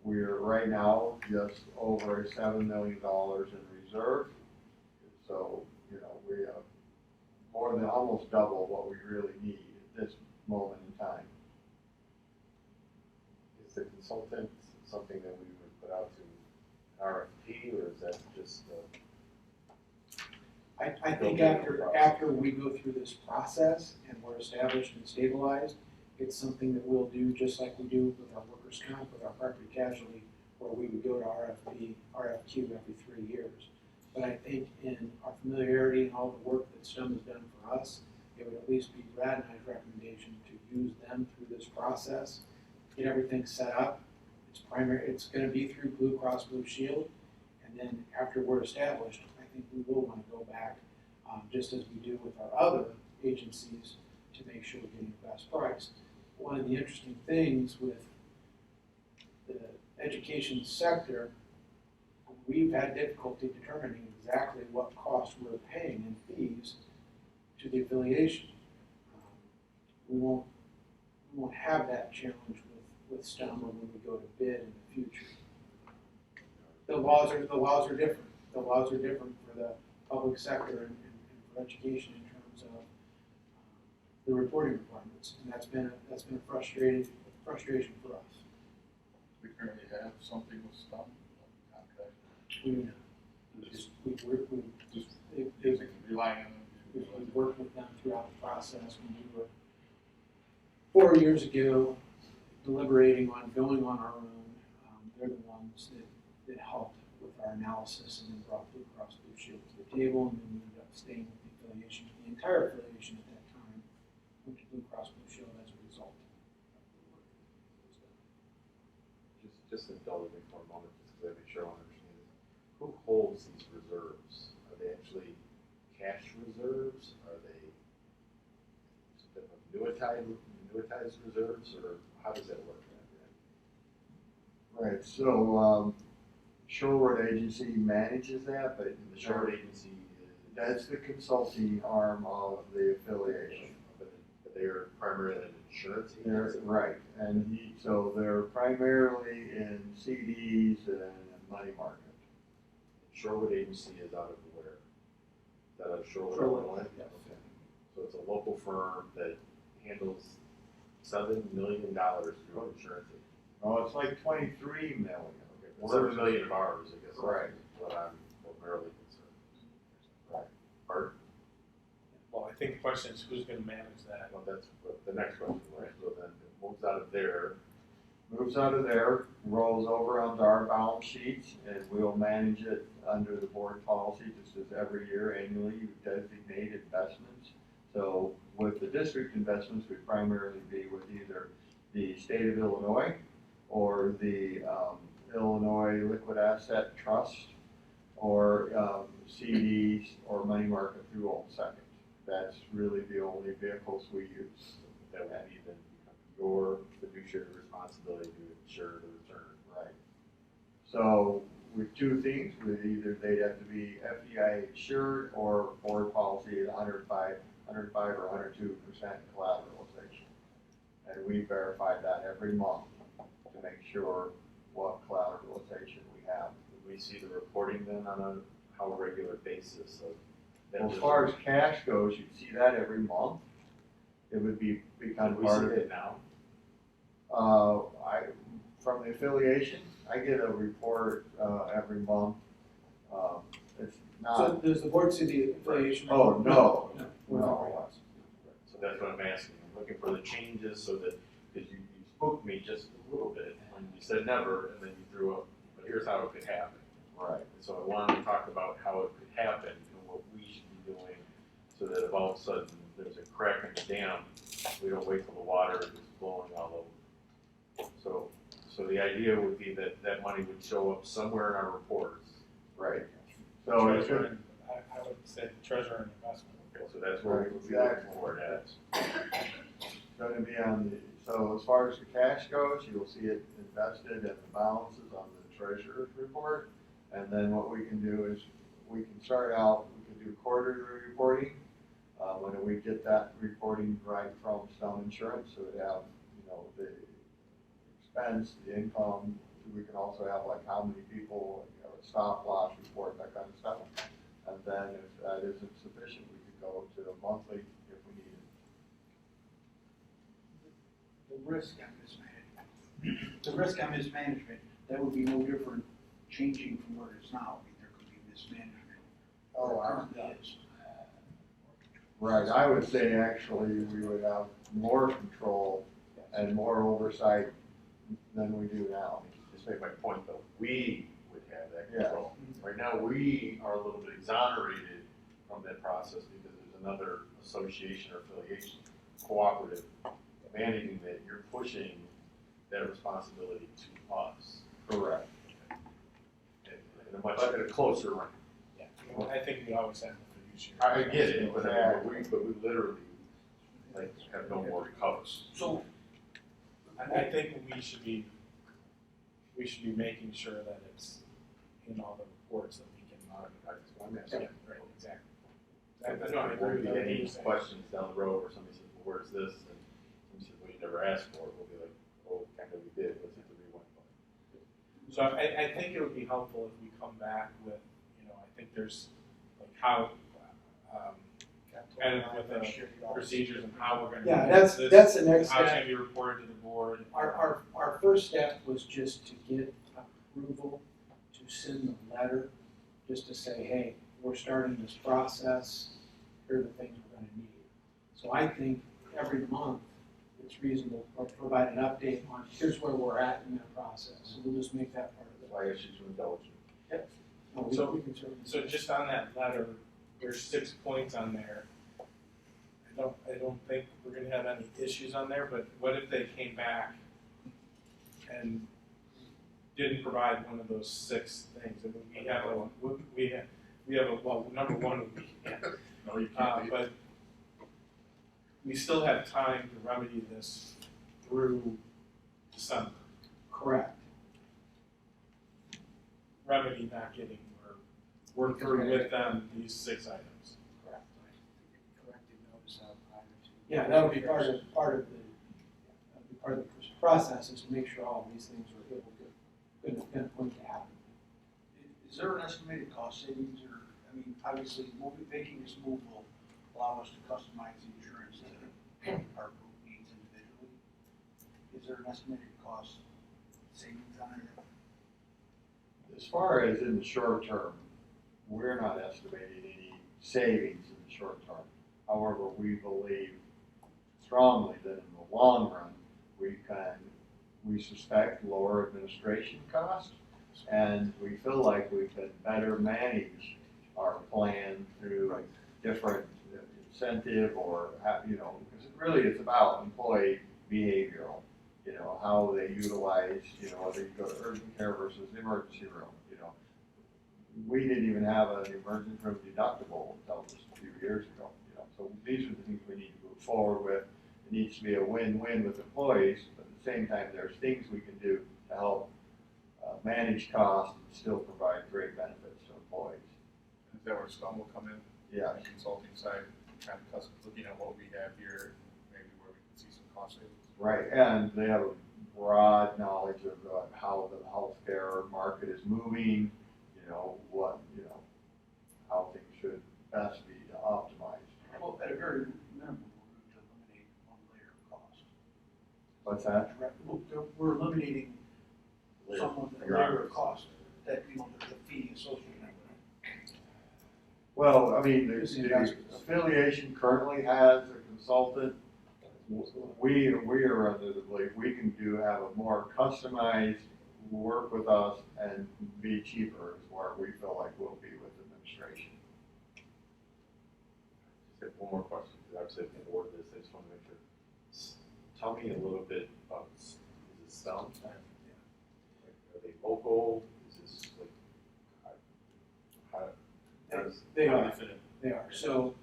We're right now just over $7 million in reserve. So, we have more than almost double what we really need at this moment in time. Is the consultant something that we would put out to RFP, or is that just I think after we go through this process and we're established and stabilized, it's something that we'll do just like we do with our workers' comp, with our property casualty, where we would go to RFQ every 3 years. But I think in our familiarity and all the work that STEM has done for us, it would at least be Brad and I's recommendation to use them through this process, get everything set up. It's going to be through Blue Cross Blue Shield, and then after we're established, I think we will want to go back, just as we do with our other agencies, to make sure we're getting the best price. One of the interesting things with the education sector, we've had difficulty determining exactly what cost we're paying in fees to the affiliation. We won't have that challenge with STEM or when we go to bid in the future. The laws are different. The laws are different for the public sector and for education in terms of the reporting requirements, and that's been a frustration for us. We currently have something with some contract. We Relying on them. we worked with them throughout the process when we were 4 years ago deliberating on going on our own. They're the ones that helped with our analysis and then brought Blue Cross Blue Shield to the table, and then we ended up staying with the affiliation. The entire affiliation at that time went to Blue Cross Blue Shield as a result. just indulge me for a moment, just because I make sure I understand this. Who holds these reserves? Are they actually cash reserves? Are they annuitized reserves, or how does that work? Right, so Shorewood Agency manages that, but The Shorewood Agency that's the consulting arm of the affiliation. but they're primarily an insurance They're, agency. right, and so they're primarily in CDs and money market. Shorewood Agency is out of where? Is that out of Shorewood, Shorewood, Illinois? yes. Okay. So it's a local firm that handles $7 million through insurance. Oh, it's like 23 million. Okay. $7 million of ours, I guess. Right. Is what I'm primarily concerned. Right. I think the question is who's gonna manage that? Well, that's what the next question was, so then it moves out of there, rolls over onto our balance sheets, and we'll manage it under the board policy, just as every year annually you designate investments. So with the district investments, we primarily be with either the state of Illinois or the Illinois Liquid Asset Trust or CDs or money market through Old Second. That's really the only vehicles we use. That would be then your fiduciary responsibility to ensure the return. Right. So with two things, with either they'd have to be FDIC insured or board policy at 105 or 102% collateralization. And we verify that every month to make sure what collateralization we have. We see the reporting then on a how regular basis of that. Well, as far as cash goes, you see that every month. It would become part of it now. From the affiliation, I get a report every month. It's So not. does the board see the affiliation? Oh, no. No. So that's what I'm asking. I'm looking for the changes so that, because you spoke me just a little bit when you said never, and then you threw up, but here's how it could happen. Right. And so I wanted to talk about how it could happen and what we should be doing so that if all of a sudden there's a crack in the dam, we don't wait till the water is blowing all over. So the idea would be that that money would show up somewhere in our reports. Right. So it's Treasurer and, I would say treasurer and investment. Okay, so that's where we would be looking for it at. going to be on the, so as far as the cash goes, you'll see it invested and the balances on the treasurer's report. And then what we can do is we can start out, we can do quarterly reporting. When we get that reporting right from Stone Insurance, so we have, the expense, the income. We can also have like how many people, a stop loss report, that kind of stuff. And then if that isn't sufficient, we could go to the monthly if we need it. The risk on mismanagement. The risk on mismanagement, that would be no different changing from where it is now. I mean, there could be mismanagement. Oh, Currently is. Right, I would say actually we would have more control and more oversight than we do now. Just make my point though, we would have that control. Right now, we are a little bit exonerated from that process because there's another association or affiliation, cooperative, managing that. You're pushing that responsibility to us. Correct. At a closer range. Yeah, I think we always have the fiduciary. I get it, but we literally have no more covers. So, I think we should be making sure that it's in all the reports that we can monitor. That's one Yeah, right, exactly. I There agree won't with be everything any you're saying. questions down the road where somebody says, well, where's this? And somebody says, well, you never asked for it. We'll be like, oh, kind of we did. Let's hit the rewind button. So I think it would be helpful if we come back with, I think there's like how, kind of with the procedures and how we're gonna. Yeah, manage this, that's the next how it's step. gonna be reported to the board. Our first step was just to get approval to send the letter, just to say, hey, we're starting this process, here are the things we're gonna need. So I think every month, it's reasonable to provide an update on, here's where we're at in that process. So we'll just make that part of it. Why issues to indulge in. No, we can certainly. So just on that letter, there's 6 points on there. I don't think we're gonna have any issues on there, but what if they came back and didn't provide one of those 6 things? I mean, we have a, well, number one would be, No, you can't. but we still have time to remedy this through December. Correct. Remedy not getting, or work through with them these 6 items. Correct. Corrected notice of prior to. Yeah, that would be part of the process, is to make sure all of these things are going to happen. Is there an estimated cost savings, or, I mean, obviously, making this move will allow us to customize the insurance that our group needs individually. Is there an estimated cost savings on it? As far as in the short term, we're not estimating any savings in the short term. However, we believe strongly that in the long run, we suspect lower administration costs, and we feel like we can better manage our plan through different incentive or, because it really is about employee behavioral, how they utilize, whether you go to urgent care versus emergency room, We didn't even have an emergency room deductible until just a few years ago, So these are the things we need to move forward with. It needs to be a win-win with employees, but at the same time, there's things we can do to help manage costs and still provide great benefits to employees. Is that where Scum will come in? Yeah. On the consulting side, kind of looking at what we have here, maybe where we can see some cost savings. Right, and they have a broad knowledge of how the healthcare market is moving, how things should best be optimized. Well, at a very minimum, we're going to eliminate one layer of cost. What's that? We're eliminating some of the layer of cost that, the fee associated with it. Well, I mean, the affiliation currently has a consultant. We are under the belief we can have a more customized work with us and be cheaper is where we feel like we'll be with administration. Just have one more question, because I've said before this, I just want to make sure. Tell me a little bit about, is it STEM? Like, are they local? Is this like, They How do are. fit in? They are. So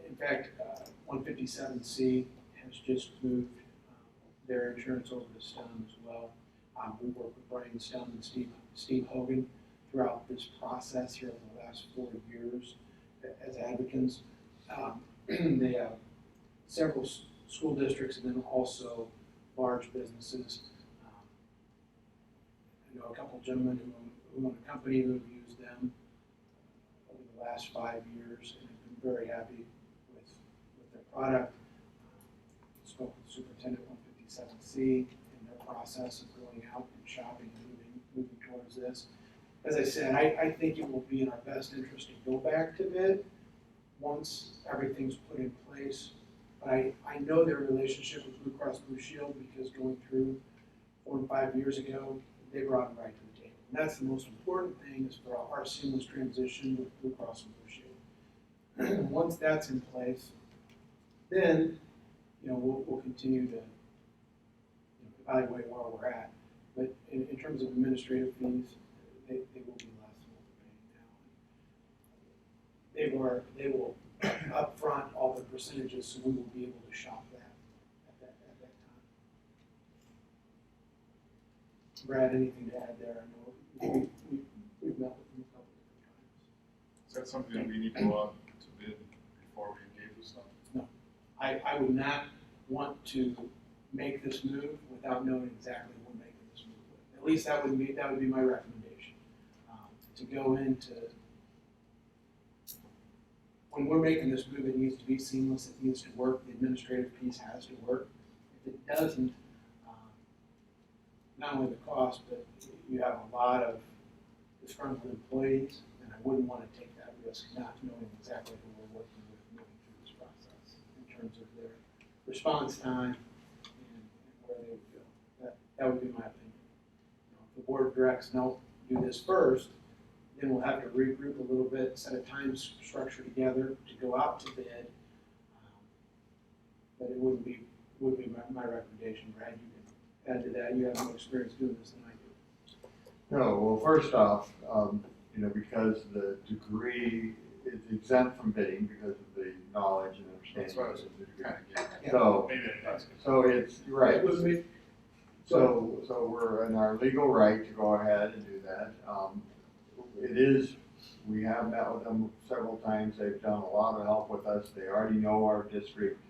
in fact, 157C has just moved their insurance over to STEM as well. We work with Brian Stone and Steve Hogan throughout this process here over the last 4 years as advocates. They have several school districts and then also large businesses. I know a couple of gentlemen who own a company who have used them over the last 5 years and have been very happy with their product. Spoke with Superintendent 157C in their process of going out and shopping and moving towards this. As I said, I think it will be in our best interest to go back to bid once everything's put in place. But I know their relationship with Blue Cross Blue Shield because going through 4 and 5 years ago, they brought them right to the table. And that's the most important thing is for our seamless transition with Blue Cross and Blue Shield. Once that's in place, then we'll continue to evaluate where we're at. But in terms of administrative fees, they will be less than what we're paying now. They will upfront all the percentages, so we will be able to shop that at that time. Brad, anything to add there? I know we've met with them a couple different times. Is that something that we need to go out to bid before we engage with stuff? No, I would not want to make this move without knowing exactly what we're making this move with. At least that would be my recommendation. To go into when we're making this move, it needs to be seamless. It needs to work. The administrative piece has to work. If it doesn't, not only the cost, but you have a lot of disgruntled employees, and I wouldn't want to take that risk, not knowing exactly who we're working with moving through this process in terms of their response time and where they would go. That would be my opinion. If the board directs, no, do this first, then we'll have to regroup a little bit, set a time structure together to go out to bid. But it wouldn't be my recommendation. Brad, you can add to that. You have more experience doing this than I do. No, well, first off, because the degree is exempt from bidding because of the knowledge and understanding of the degree. So it's right. So we're in our legal right to go ahead and do that. We have met with them several times. They've done a lot of help with us. They already know our district.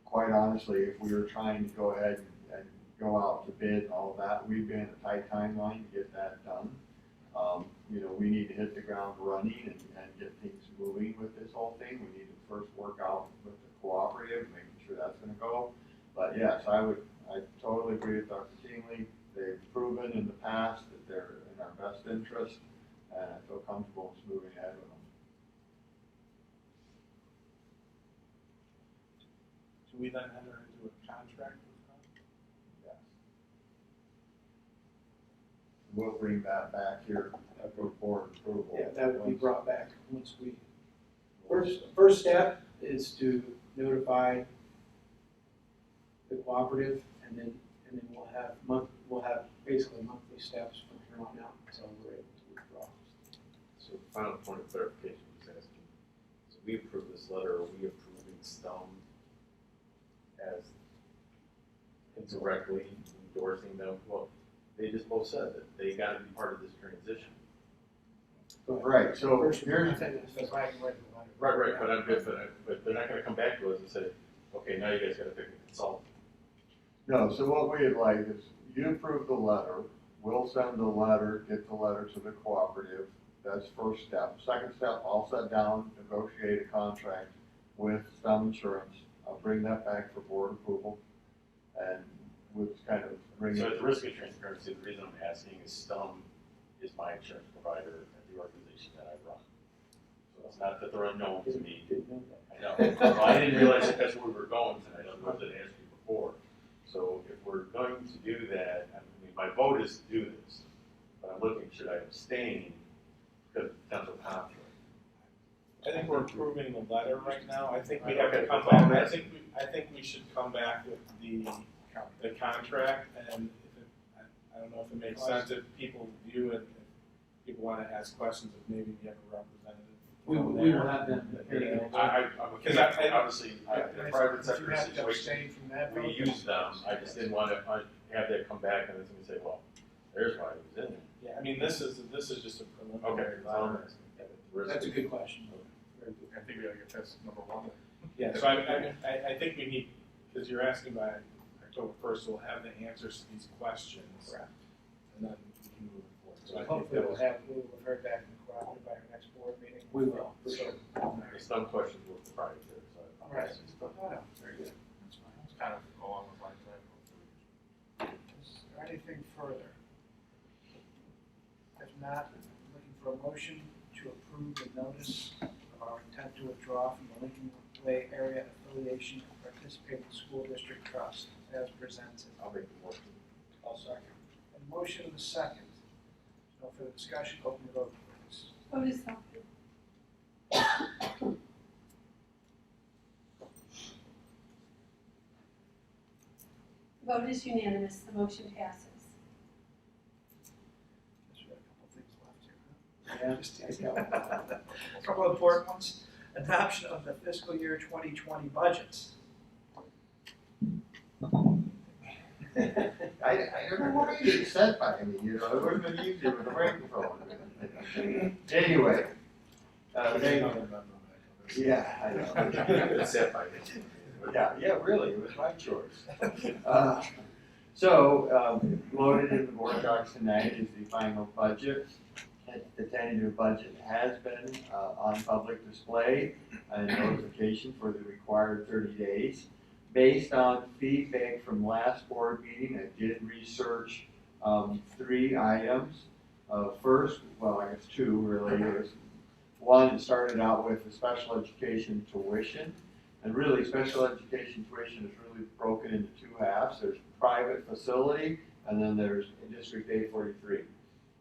Quite honestly, if we were trying to go ahead and go out to bid and all of that, we'd be in a tight timeline to get that done. We need to hit the ground running and get things moving with this whole thing. We need to first work out with the cooperative, making sure that's going to go. But yes, I totally agree with Dr. Tingley. They've proven in the past that they're in our best interest, and I feel comfortable just moving ahead with them. Do we then enter into a contract with them? Yes. We'll bring that back here for board approval. Yeah, that would be brought back once we, first step is to notify the cooperative, and then we'll have basically monthly steps from here on out until we're able to withdraw. So the final point of clarification was asking, so we approve this letter, are we approving STEM as indirectly endorsing them? Well, they just both said that they gotta be part of this transition. Right, so First, here's, that's why I can write the letter. Right, but I'm good, but they're not gonna come back to us and say, okay, now you guys gotta pick a consultant. no, so what we'd like is you approve the letter, we'll send the letter, get the letter to the cooperative. That's first step. Second step, I'll sit down, negotiate a contract with STEM Insurance. I'll bring that back for board approval, and we'll just kind of bring So it. at the risk of transparency, the reason I'm asking is STEM is my insurance provider at the organization that I run. So it's not that they're unknown to me. Didn't know that. I know. Well, I didn't realize that that's where we were going tonight. I was going to ask you before. So if we're going to do that, I mean, my vote is to do this, but I'm looking, should I abstain because of potential conflict? I think we're approving the letter right now. I think we Okay, have to come that's all back, I'm I think we should come back with the contract, and if it, I don't know if it makes sense if people view it, if people wanna ask questions, if maybe we have a representative. We from will there. have them. I'm a Because I- obviously, in a private If you sector have to situation, abstain from that we vote, use them. I just didn't want to have that come back and then somebody say, well, there's why it was in there. Yeah, I mean, this is just a preliminary Okay, letter. that's a good question. Very good. I think we gotta get past number one. Yeah, so I think we need, because you're asking by October 1st, we'll have the answers to these questions. Correct. And then we can move forward. So I think Hopefully that we'll was, have heard back from the cooperative by our next board meeting. We will, for so, The some questions were proprietary, so I'm Right. asking stuff. Very good. That's fine. It's kind of along the lines of. Is there anything further? If not, I'm looking for a motion to approve the notice of our intent to withdraw from the Lincoln Way Area Affiliation and Participating School District Trust as presented. I'll make the motion. I'll second. A motion and a second. No further discussion, open the vote, please. Vote is open. The vote is unanimous, the motion passes. Guess we got a couple things left here, huh? Yeah, just a couple of important ones. Adoption of the fiscal year 2020 budgets. I don't know why you said by me, you know, it would have been easier with a microphone. Anyway, yeah, I know. It's set by me. Yeah, really, it was my choice. Loaded in the board docs tonight is the final budget. The tentative budget has been on public display and notification for the required 30 days. Based on feedback from last board meeting, I did research 3 items. First, well, I guess 2 really. One, it started out with the special education tuition. And really, special education tuition is really broken into 2 halves. There's private facility, and then there's District 843.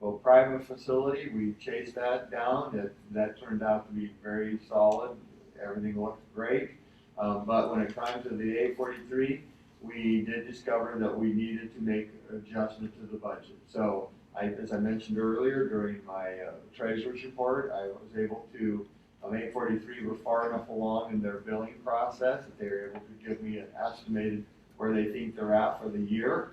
Well, private facility, we chased that down. That turned out to be very solid. Everything looked great. But when it comes to the 843, we did discover that we needed to make an adjustment to the budget. So, as I mentioned earlier, during my treasurer's report, I was able to 843 were far enough along in their billing process that they were able to give me an estimated where they think they're at for the year.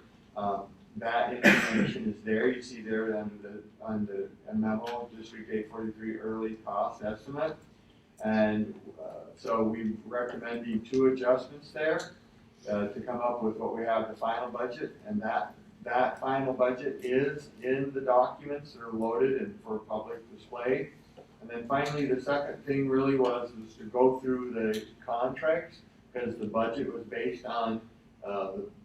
That information is there. You see there on the memo, District 843 early cost estimate. And so we're recommending 2 adjustments there to come up with what we have the final budget. And that final budget is in the documents that are loaded and for public display. And then finally, the second thing really was to go through the contracts, because the budget was based on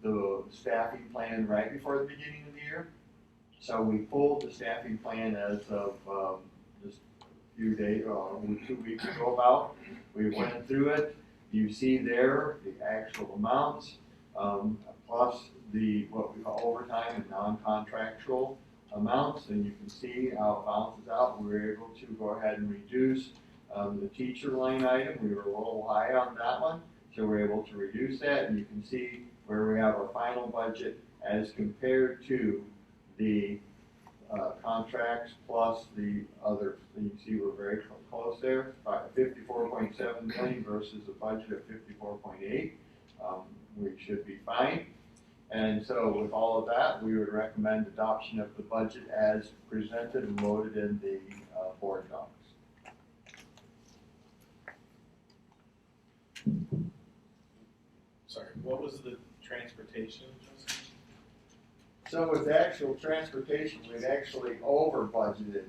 the staffing plan right before the beginning of the year. So we pulled the staffing plan as of just a few days, 2 weeks ago about. We went through it, You see there the actual amounts, plus what we call overtime and non-contractual amounts, and you can see how it balances out. We were able to go ahead and reduce the teacher line item. We were a little high on that one, so we're able to reduce that, and you can see where we have our final budget as compared to the contracts plus the other. So you see we're very close there, 54.7 million versus a budget of 54.8. We should be fine. And so with all of that, we would recommend adoption of the budget as presented and loaded in the board docs. Sorry, what was the transportation? So with actual transportation, we'd actually over budgeted,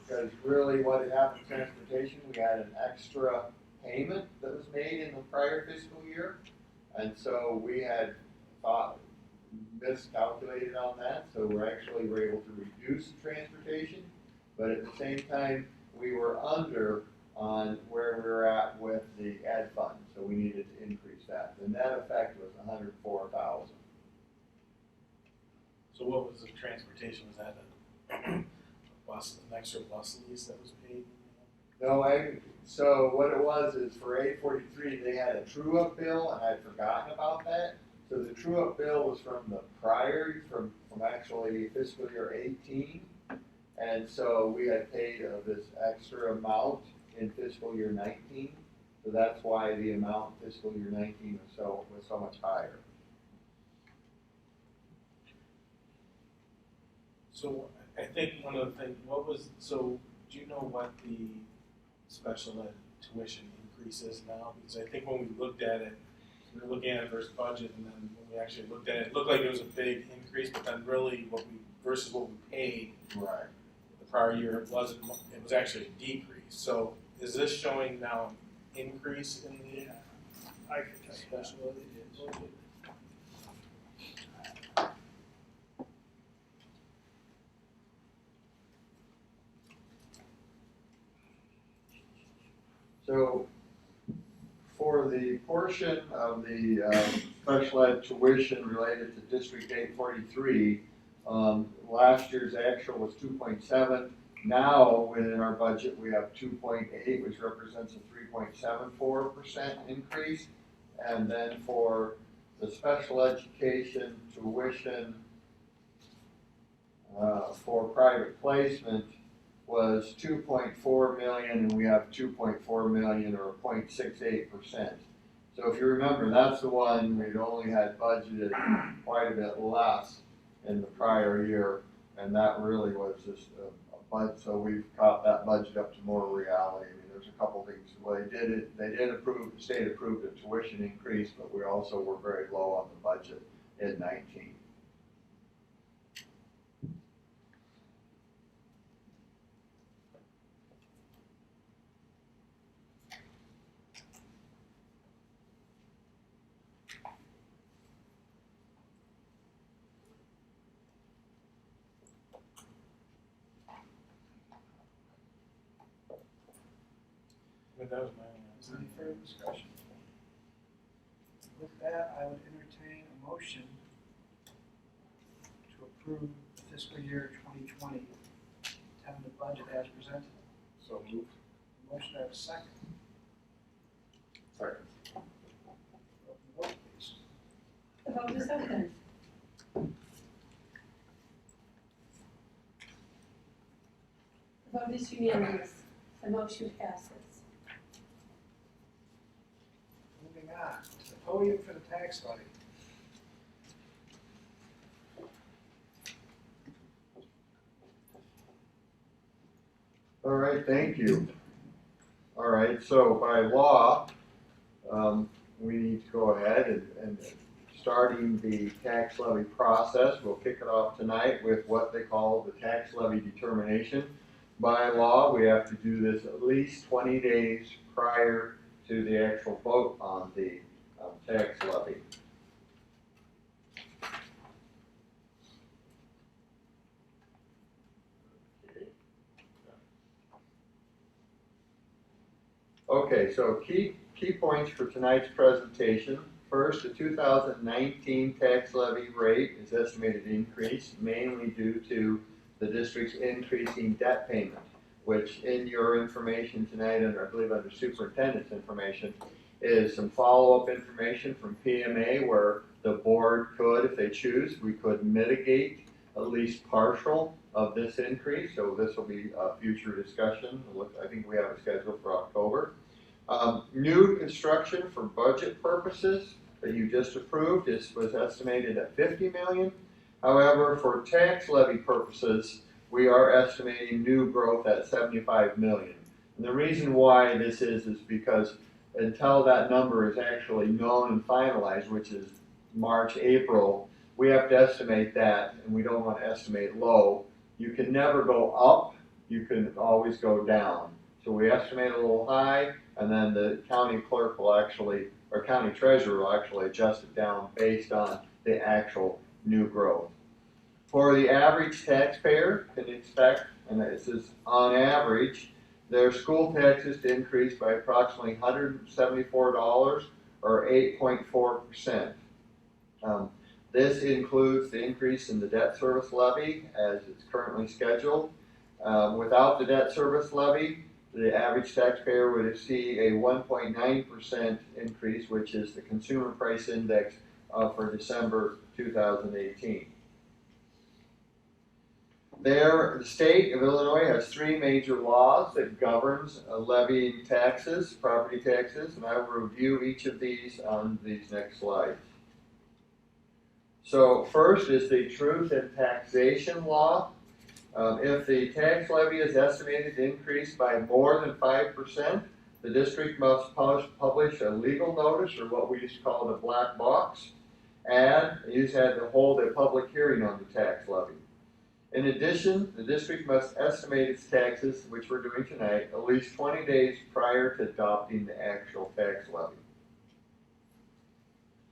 because really what had happened with transportation, we had an extra payment that was made in the prior fiscal year. And so we had miscalculated on that, so we were able to reduce the transportation, but at the same time, we were under on where we were at with the ed fund, so we needed to increase that. The net effect was $104,000. So what was the transportation? Was that an extra bus lease that was paid? No, so what it was is for 843, they had a true-up bill, and I'd forgotten about that. So the true-up bill was from the prior, from actually fiscal year 18. And so we had paid this extra amount in fiscal year 19. So that's why the amount in fiscal year 19 was so much higher. So I think one of the things, do you know what the special ed tuition increase is now? Because I think when we looked at it, we were looking at it versus budget, and then when we actually looked at it, it looked like it was a big increase, but then really versus what we paid the prior year, it was actually a decrease. So is this showing now an increase in the special ed budget? So for the portion of the special ed tuition related to District 843, last year's actual was 2.7. Now within our budget we have 2.8, which represents a 3.74% increase. And then for the special education tuition for private placement was 2.4 million, and we have 2.4 million, or 0.68%. So if you remember, that's the one we'd only had budgeted quite a bit less in the prior year, and that really was just a budget. So we've got that budget up to more reality. I mean, there's a couple things. Well, they did approve, the state approved a tuition increase, but we also were very low on the budget in 19. That was my only Any further discussion? With that, I would entertain a motion to approve the fiscal year 2020 tentative budget as presented. So moved. Motion to have a second. Second. Open the vote, please. The vote is open. The vote is unanimous. The motion passes. Moving on, the podium for the tax levy. All right, thank you. All right, so by law, we need to go ahead and starting the tax levy process. We'll kick it off tonight with what they call the tax levy determination. By law, we have to do this at least 20 days prior to the actual vote on the tax levy. Okay, so key points for tonight's presentation. First, the 2019 tax levy rate is estimated to increase mainly due to the district's increasing debt payment, which in your information tonight, and I believe under superintendent's information, is some follow-up information from PMA where the board could, if they choose, we could mitigate at least partial of this increase. So this will be a future discussion. I think we have a schedule for October. New construction for budget purposes that you just approved was estimated at $50 million. However, for tax levy purposes, we are estimating new growth at $75 million. And the reason why this is because until that number is actually known and finalized, which is March, April, we have to estimate that, and we don't want to estimate low. You can never go up, you can always go down. So we estimate a little high, and then the county clerk will actually, or county treasurer will actually adjust it down based on the actual new growth. For the average taxpayer, can expect, and this is on average, their school taxes to increase by approximately $174 or 8.4%. This includes the increase in the debt service levy as it's currently scheduled. Without the debt service levy, the average taxpayer would see a 1.9% increase, which is the consumer price index for December 2018. The state of Illinois has three major laws that governs levying taxes, property taxes, and I will review each of these on these next slides. So first is the Truth in Taxation Law. If the tax levy is estimated to increase by more than 5%, the district must publish a legal notice, or what we used to call the black box, and you just had to hold a public hearing on the tax levy. In addition, the district must estimate its taxes, which we're doing tonight, at least 20 days prior to adopting the actual tax levy.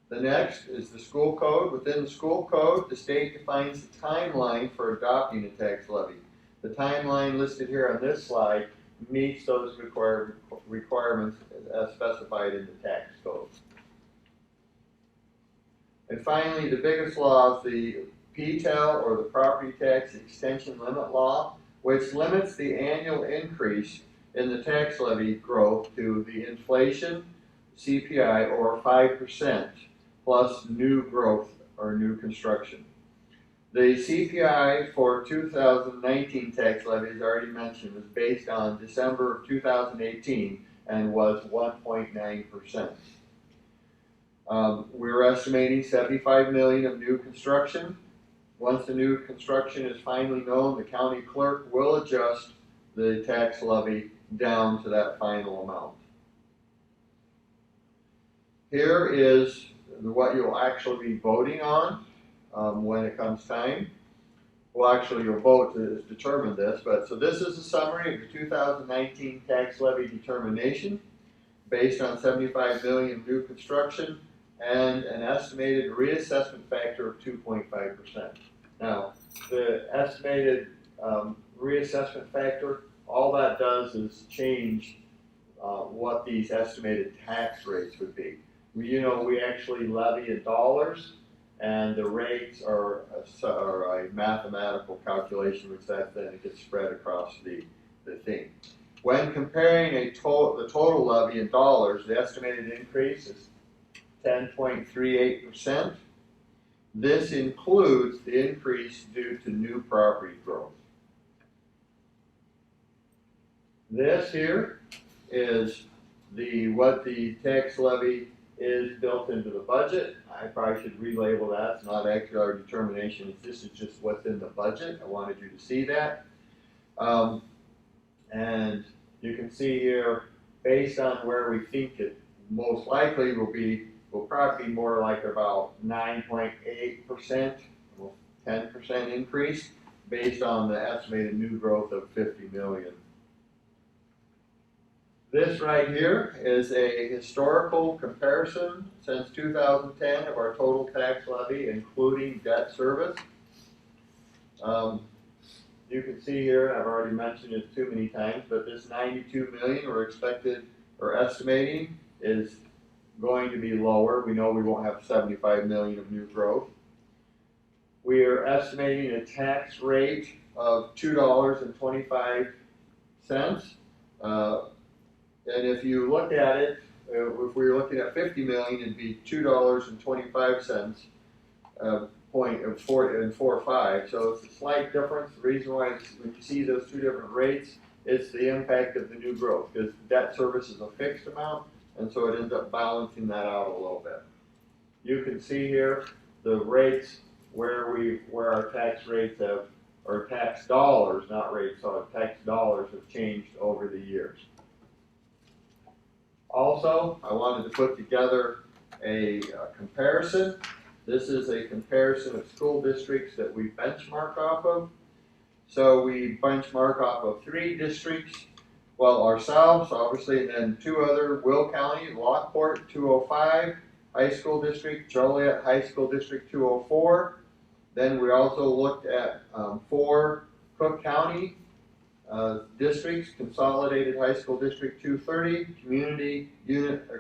The next is the school code. Within the school code, the state defines the timeline for adopting a tax levy. The timeline listed here on this slide meets those requirements as specified in the tax code. And finally, the biggest law is the PTEL, or the Property Tax Extension Limit Law, which limits the annual increase in the tax levy growth to the inflation, CPI, or 5%, plus new growth or new construction. The CPI for 2019 tax levy, as already mentioned, was based on December 2018 and was 1.9%. We're estimating $75 million of new construction. Once the new construction is finally known, the county clerk will adjust the tax levy down to that final amount. Here is what you'll actually be voting on when it comes time. Well, actually, your vote has determined this, but so this is a summary of the 2019 tax levy determination based on $75 million new construction and an estimated reassessment factor of 2.5%. Now, the estimated reassessment factor, all that does is change what these estimated tax rates would be. We actually levy in dollars, and the rates are a mathematical calculation, which then it gets spread across the thing. When comparing the total levy in dollars, the estimated increase is 10.38%. This includes the increase due to new property growth. This here is what the tax levy is built into the budget. I probably should relabel that. It's not actually our determination. This is just what's in the budget. I wanted you to see that. And you can see here, based on where we think it most likely will probably be more like about 9.8%, 10% increase based on the estimated new growth of 50 million. This right here is a historical comparison since 2010 of our total tax levy, including debt service. You can see here, I've already mentioned it too many times, but this $92 million we're expected or estimating is going to be lower. We know we won't have 75 million of new growth. We are estimating a tax rate of $2.25. And if you look at it, if we were looking at 50 million, it'd be $2.25, 0.45. So it's a slight difference. The reason why it's, when you see those two different rates, it's the impact of the new growth, because debt service is a fixed amount, and so it ends up balancing that out a little bit. You can see here the rates where our tax rates have, or tax dollars, not rates, so tax dollars have changed over the years. Also, I wanted to put together a comparison. This is a comparison of school districts that we benchmark off of. So we benchmark off of 3 districts, well, ourselves, obviously, and then 2 other, Will County, Lockport, 205, High School District, Joliet High School District, 204. Then we also looked at 4 Cook County districts, Consolidated High School District 230,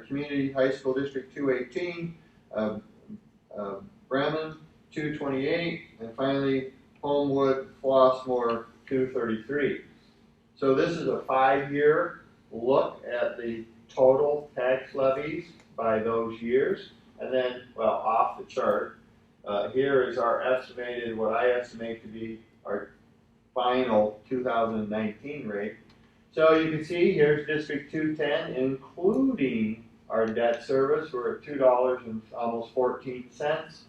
Community High School District 218, Bremen 228, and finally Homewood Flossmoor 233. So this is a 5-year look at the total tax levies by those years, and then, well, off the chart, here is our estimated, what I estimate to be our final 2019 rate. So you can see here's District 210, including our debt service. We're at $2 and almost 14 cents.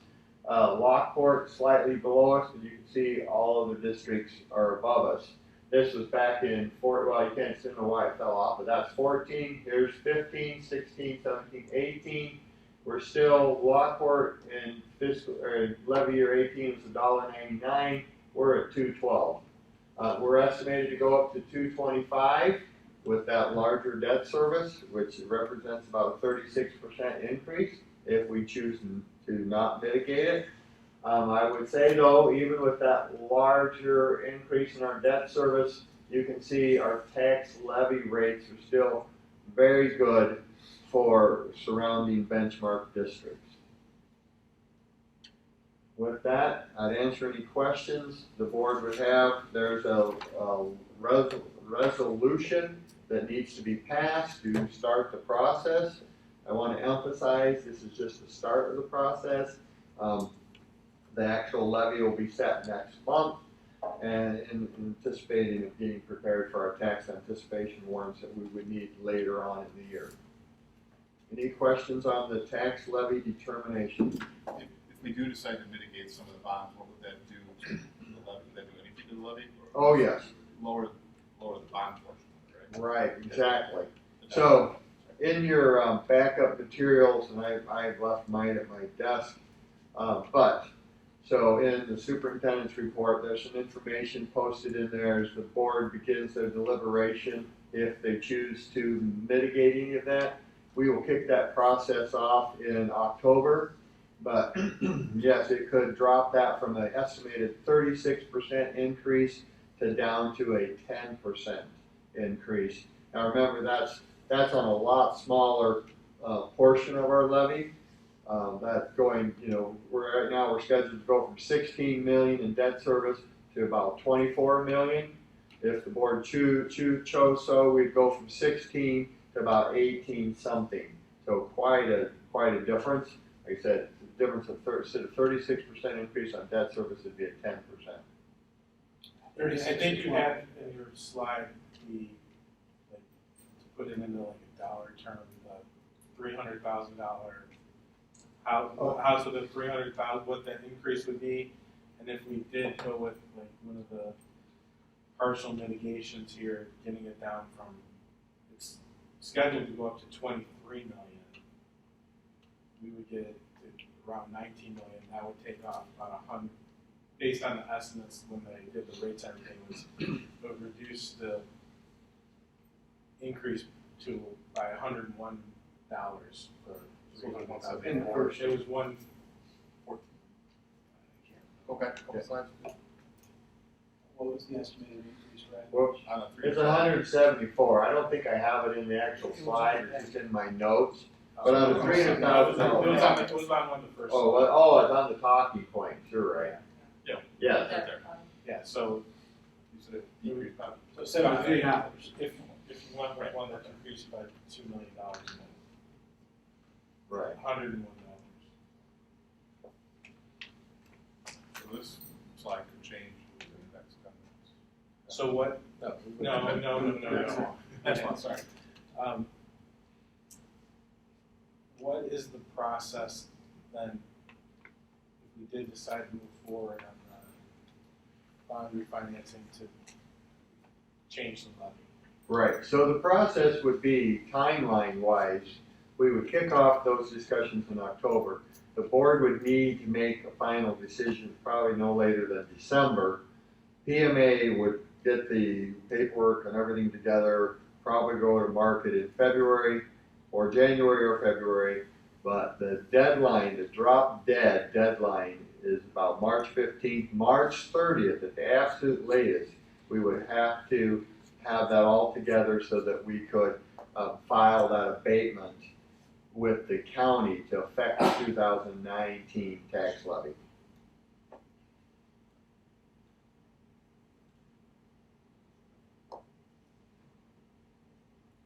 Lockport slightly below us, but you can see all of the districts are above us. This was back in well, you can't see why it fell off, but that's 14. Here's 15, 16, 17, 18. We're still, Lockport in fiscal levy year 18 was $1.99. We're at 2.12. We're estimated to go up to 225 with that larger debt service, which represents about a 36% increase if we choose to not mitigate it. I would say though, even with that larger increase in our debt service, you can see our tax levy rates are still very good for surrounding benchmark districts. With that, I'd answer any questions the board would have. There's a resolution that needs to be passed to start the process. I want to emphasize this is just the start of the process. The actual levy will be set next month, and in anticipating of getting prepared for our tax anticipation warrants that we would need later on in the year. Any questions on the tax levy determination? If we do decide to mitigate some of the bonds, what would that do to the levy? Would that do anything to the levy? Oh, yes. Lower the bond portion, right? Right, exactly. So in your backup materials, and I've left mine at my desk, so in the superintendent's report, there's some information posted in there as the board begins their deliberation. If they choose to mitigate any of that, we will kick that process off in October. But yes, it could drop that from an estimated 36% increase to down to a 10% increase. Now remember, that's on a lot smaller portion of our levy. That's going, right now we're scheduled to go from 16 million in debt service to about 24 million. If the board chose so, we'd go from 16 to about 18 something. So quite a difference. Like I said, the difference of 36% increase on debt service would be at 10%. I think you have in your slide to put it into like a dollar term, the $300,000 house with the 300,000, what that increase would be, and if we did go with like one of the partial mitigations here, getting it down from, it's scheduled to go up to 23 million, we would get it to around 19 million. That would take off about 100, based on the estimates when they did the rates, everything was, it would reduce the increase to by $101 for. It was one. Okay, couple slides. What was the estimated increase, Brad? Whoops, On a 3 it's 174. I don't think I have it in the actual slide, it's just in my notes. But on the 300,000. It was on one of the first. Oh, it's on the talking points, you're right. Yeah. Yes. Right there. Yeah, so, You said it decreased by. so $73, if you want one that increased by $2 million, Right. $101. So this slide could change within the next couple minutes. So what, no. That's one, sorry. What is the process then, if we did decide to move forward on bond refinancing to change the levy? Right, so the process would be, timeline-wise, we would kick off those discussions in October. The board would need to make a final decision probably no later than December. PMA would get the paperwork and everything together, probably go to market in February, or January or February, but the deadline, the drop dead deadline is about March 15th, March 30th at the absolute latest. We would have to have that all together so that we could file that abatement with the county to affect the 2019 tax levy.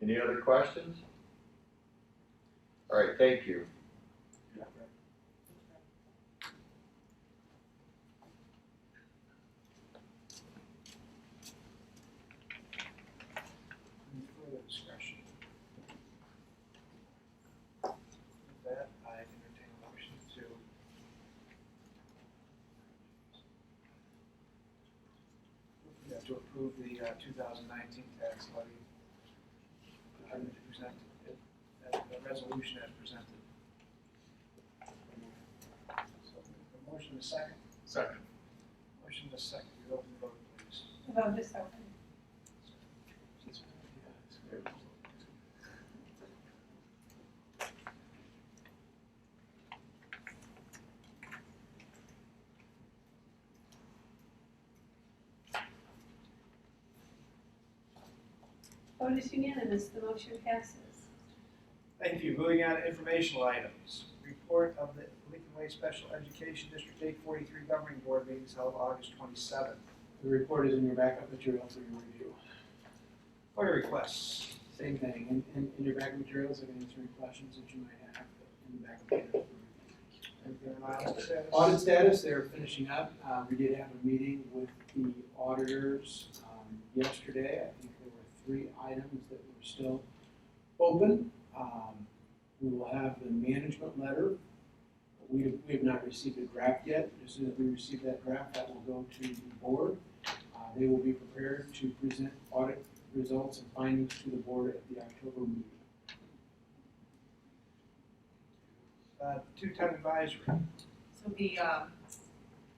Any other questions? All right, thank you. Any further discussion? With that, I entertain a motion to approve the 2019 tax levy. Present the resolution as presented. So, a motion and a second. Second. Motion and a second. You open the vote, please. The vote is open. Vote is unanimous, the motion passes. Thank you. Moving on to informational items. Report of the Lincoln Way Special Education District 843 Governing Board meetings held August 27th. The report is in your backup material for your review. FOIA requests. Same thing, in your backup materials, I can answer any questions that you might have in the backup material. Everything on audit status? Audit status, they're finishing up. We did have a meeting with the auditors yesterday. I think there were 3 items that were still open. We will have the management letter. We have not received a draft yet. As soon as we receive that draft, that will go to the board. They will be prepared to present audit results and findings to the board at the October meeting. 210 advisory. So the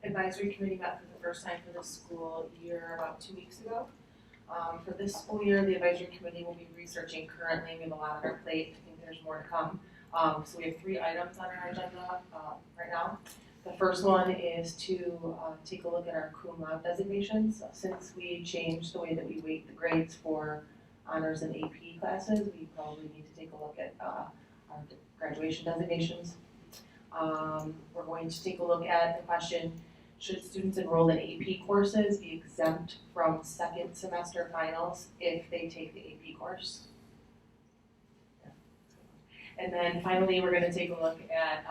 advisory committee met for the first time for the school year about 2 weeks ago. For this school year, the advisory committee will be researching currently. We have a lot on our plate. I think there's more to come. So we have 3 items on our agenda right now. The first one is to take a look at our cum laude designations. Since we changed the way that we weight the grades for honors and AP classes, we probably need to take a look at our graduation designations. We're going to take a look at the question, should students enrolled in AP courses be exempt from second semester finals if they take the AP course? And then finally, we're going to take a look at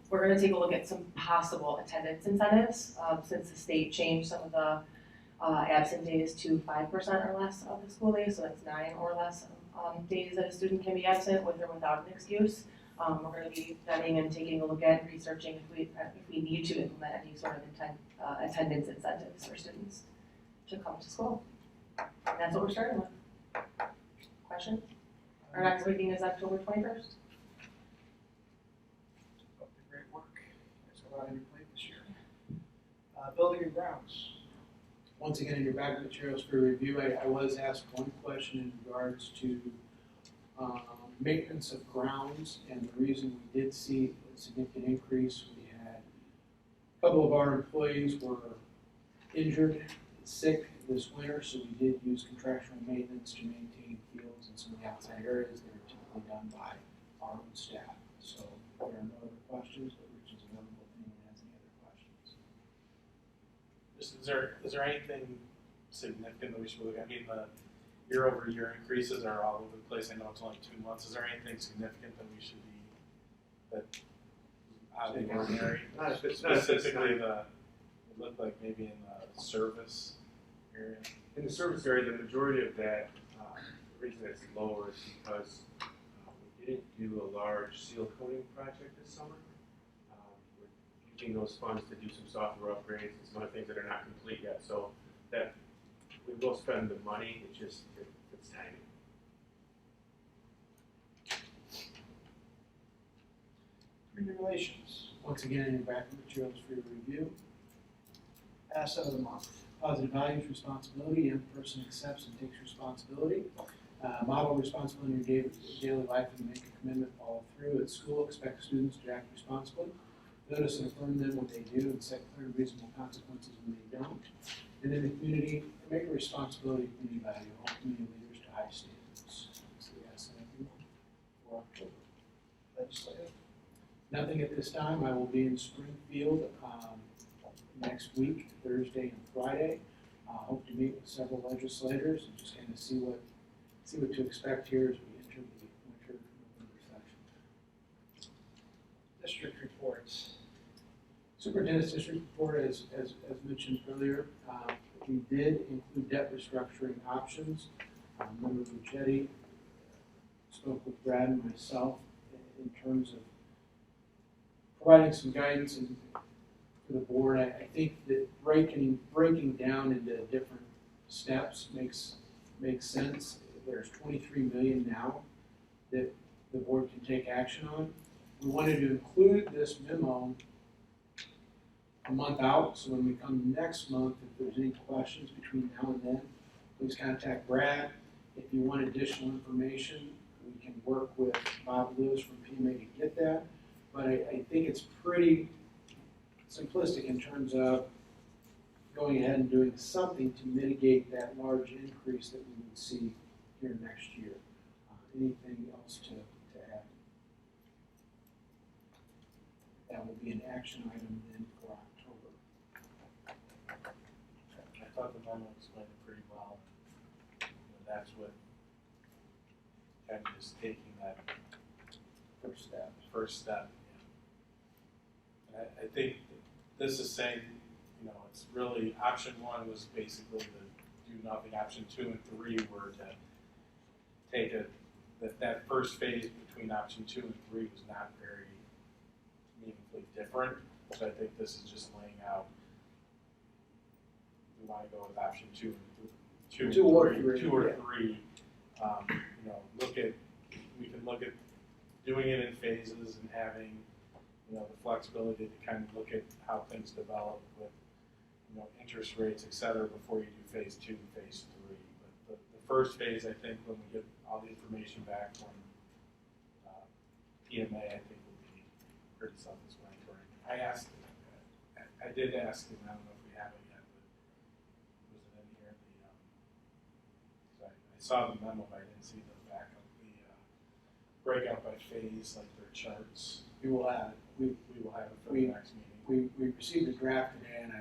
we're going to take a look at some possible attendance incentives since the state changed some of the absent days to 5% or less of the school days, so that's 9 or less days that a student can be absent with or without an excuse. We're going to be studying and taking a look at and researching if we need to implement any sort of attendance incentives for students to come to school. And that's what we're starting with. Questions? Our next meeting is October 21st. Great work. There's a lot on your plate this year. Building and grounds. Once again, in your backup materials for review, I was asked one question in regards to maintenance of grounds, and the reason we did see a significant increase, we had A couple of our employees were injured, sick this winter, so we did use contractual maintenance to maintain fields and some of the outside areas that are typically done by our own staff. So there are no other questions, but Rich is available if anyone has any other questions. Is there anything significant that we should look at? I mean, the year-over-year increases are all over the place. I know it's only 2 months. Is there anything significant that we should be, that out of the ordinary? Not Specifically it looked like maybe in the service area. In the service area, the majority of that, the reason it's lower is because we didn't do a large seal coating project this summer. We're using those funds to do some software upgrades and some other things that are not complete yet. So that we will spend the money, it's timing. Community relations. Once again, in your backup materials for your review. Asset of the month. Positive values, responsibility. Young person accepts and takes responsibility. Model responsibility in your daily life and make a commitment, follow through. At school, expect students to act responsibly. Notice and affirm them when they do and set clear and reasonable consequences when they don't. And in the community, make a responsibility community value. Hold community leaders to high standards. That's the asset of the month for October. Legislative. Nothing at this time. I will be in Springfield next week, Thursday and Friday. Hope to meet with several legislators and just kind of see what to expect here as we enter the winter November session. District reports. Superintendent's district report, as mentioned earlier, we did include debt restructuring options. Member Lucetti spoke with Brad and myself in terms of providing some guidance for the board. I think that breaking down into different steps makes sense. There's $23 million now that the board can take action on. We wanted to include this memo a month out, so when we come next month, if there's any questions between now and then, please contact Brad. If you want additional information, we can work with Bob Lewis from PMA to get that. But I think it's pretty simplistic in terms of going ahead and doing something to mitigate that large increase that we would see here next year. Anything else to add? That will be an action item then for October. I thought the memo explained it pretty well. That's what kind of is taking that first step. And I think this is saying, it's really option 1 was basically the do nothing. Option 2 and 3 were to take that first phase between option 2 and 3 was not very meaningfully different. So I think this is just laying out, we want to go with option 2 and 2 or 3. We can look at doing it in phases and having, the flexibility to kind of look at how things develop with, interest rates, et cetera, before you do phase 2 and phase 3. But the first phase, I think, when we get all the information back from PMA, I think will be pretty self-explanatory. I did ask him, I don't know if we have it yet, but was it in here? I saw the memo, but I didn't see the backup, the breakout by phase, like their charts. We will have it. We will have it for the next meeting. We received a draft today, and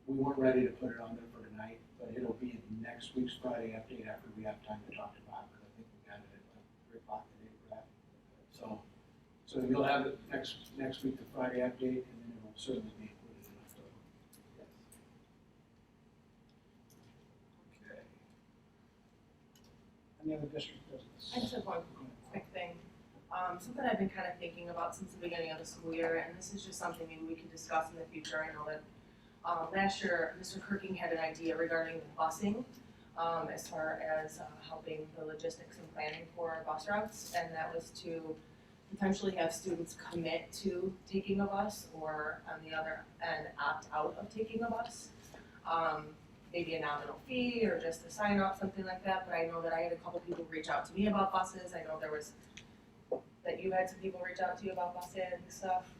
we weren't ready to put it on there for tonight, but it'll be in next week's Friday update after we have time to talk to Bob, because I think we got it at 3 o'clock today for that. So you'll have it next week, the Friday update, and then it will certainly be included in October. Yes. Okay. Any other district business? I just have one quick thing. Something I've been kind of thinking about since the beginning of the school year, and this is just something maybe we can discuss in the future. I know that last year Mr. Kirking had an idea regarding busing as far as helping the logistics and planning for bus routes, and that was to potentially have students commit to taking a bus or on the other end opt out of taking a bus. Maybe a nominal fee or just a sign up, something like that, but I know that I had a couple people reach out to me about buses. I know that you had some people reach out to you about busing and stuff.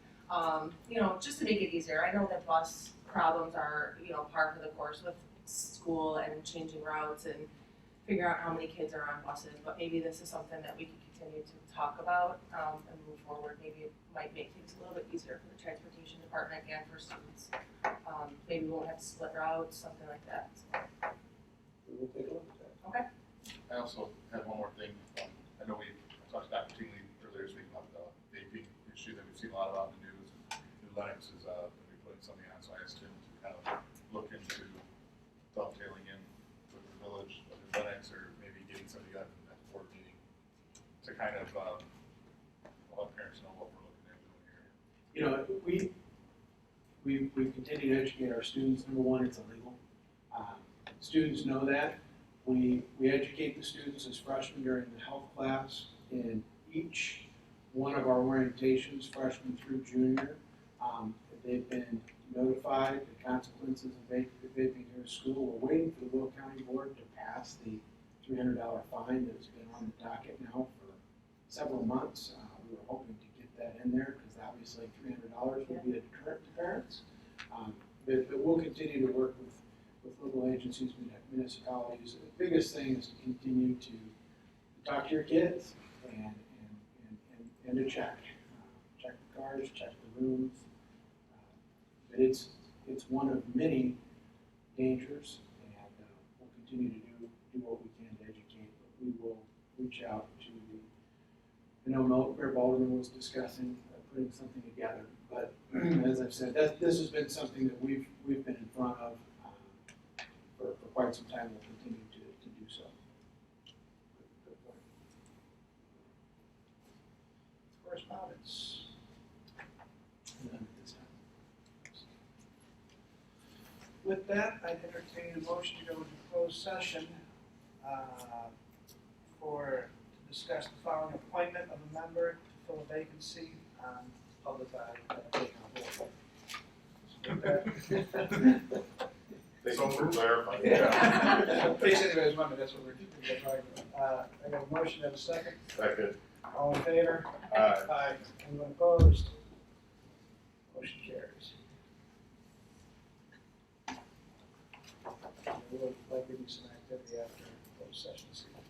Just to make it easier. I know that bus problems are, par for the course with school and changing routes and figure out how many kids are on buses, but maybe this is something that we can continue to talk about, and move forward. Maybe it might make things a little bit easier for the transportation department and for students. Maybe we won't have to split routes, something like that. We will take a look at that. Okay. I also have one more thing. I know we talked about particularly earlier this week about the vaping issue that we've seen a lot about in the news. And Lennox is going to be putting something on, so I asked him to kind of look into dovetailing in with the village of Lennox, or maybe getting somebody up at the board meeting to kind of let parents know what we're looking at doing here. You know, we continue to educate our students. Number one, it's illegal. Students know that. We educate the students as freshmen during the health class in each one of our orientations, freshman through junior. They've been notified the consequences of vaping here at school. We're waiting for the Will County Board to pass the $300 fine that's been on the docket now for several months. We were hoping to get that in there because obviously $300 would be a deterrent to parents. But we'll continue to work with local agencies, municipalities. The biggest thing is to continue to talk to your kids and to check the cars, check the rooms. But it's one of many dangers, and we'll continue to do what we can to educate. But we will reach out to I know Mayor Baldwin was discussing putting something together. But as I've said, this has been something that we've been in front of for quite some time. We'll continue to do so. Good point. Correspondence. None at this time. With that, I entertain a motion to go into closed session to discuss the following appointment of a member to fill a vacancy on public body. Thanks for clarifying. In case anybody's wondering, that's what we're talking about. I got a motion and a second. Second. All in favor? Aye. Anyone opposed? Motion carries. There will likely be some activity after closed session this evening.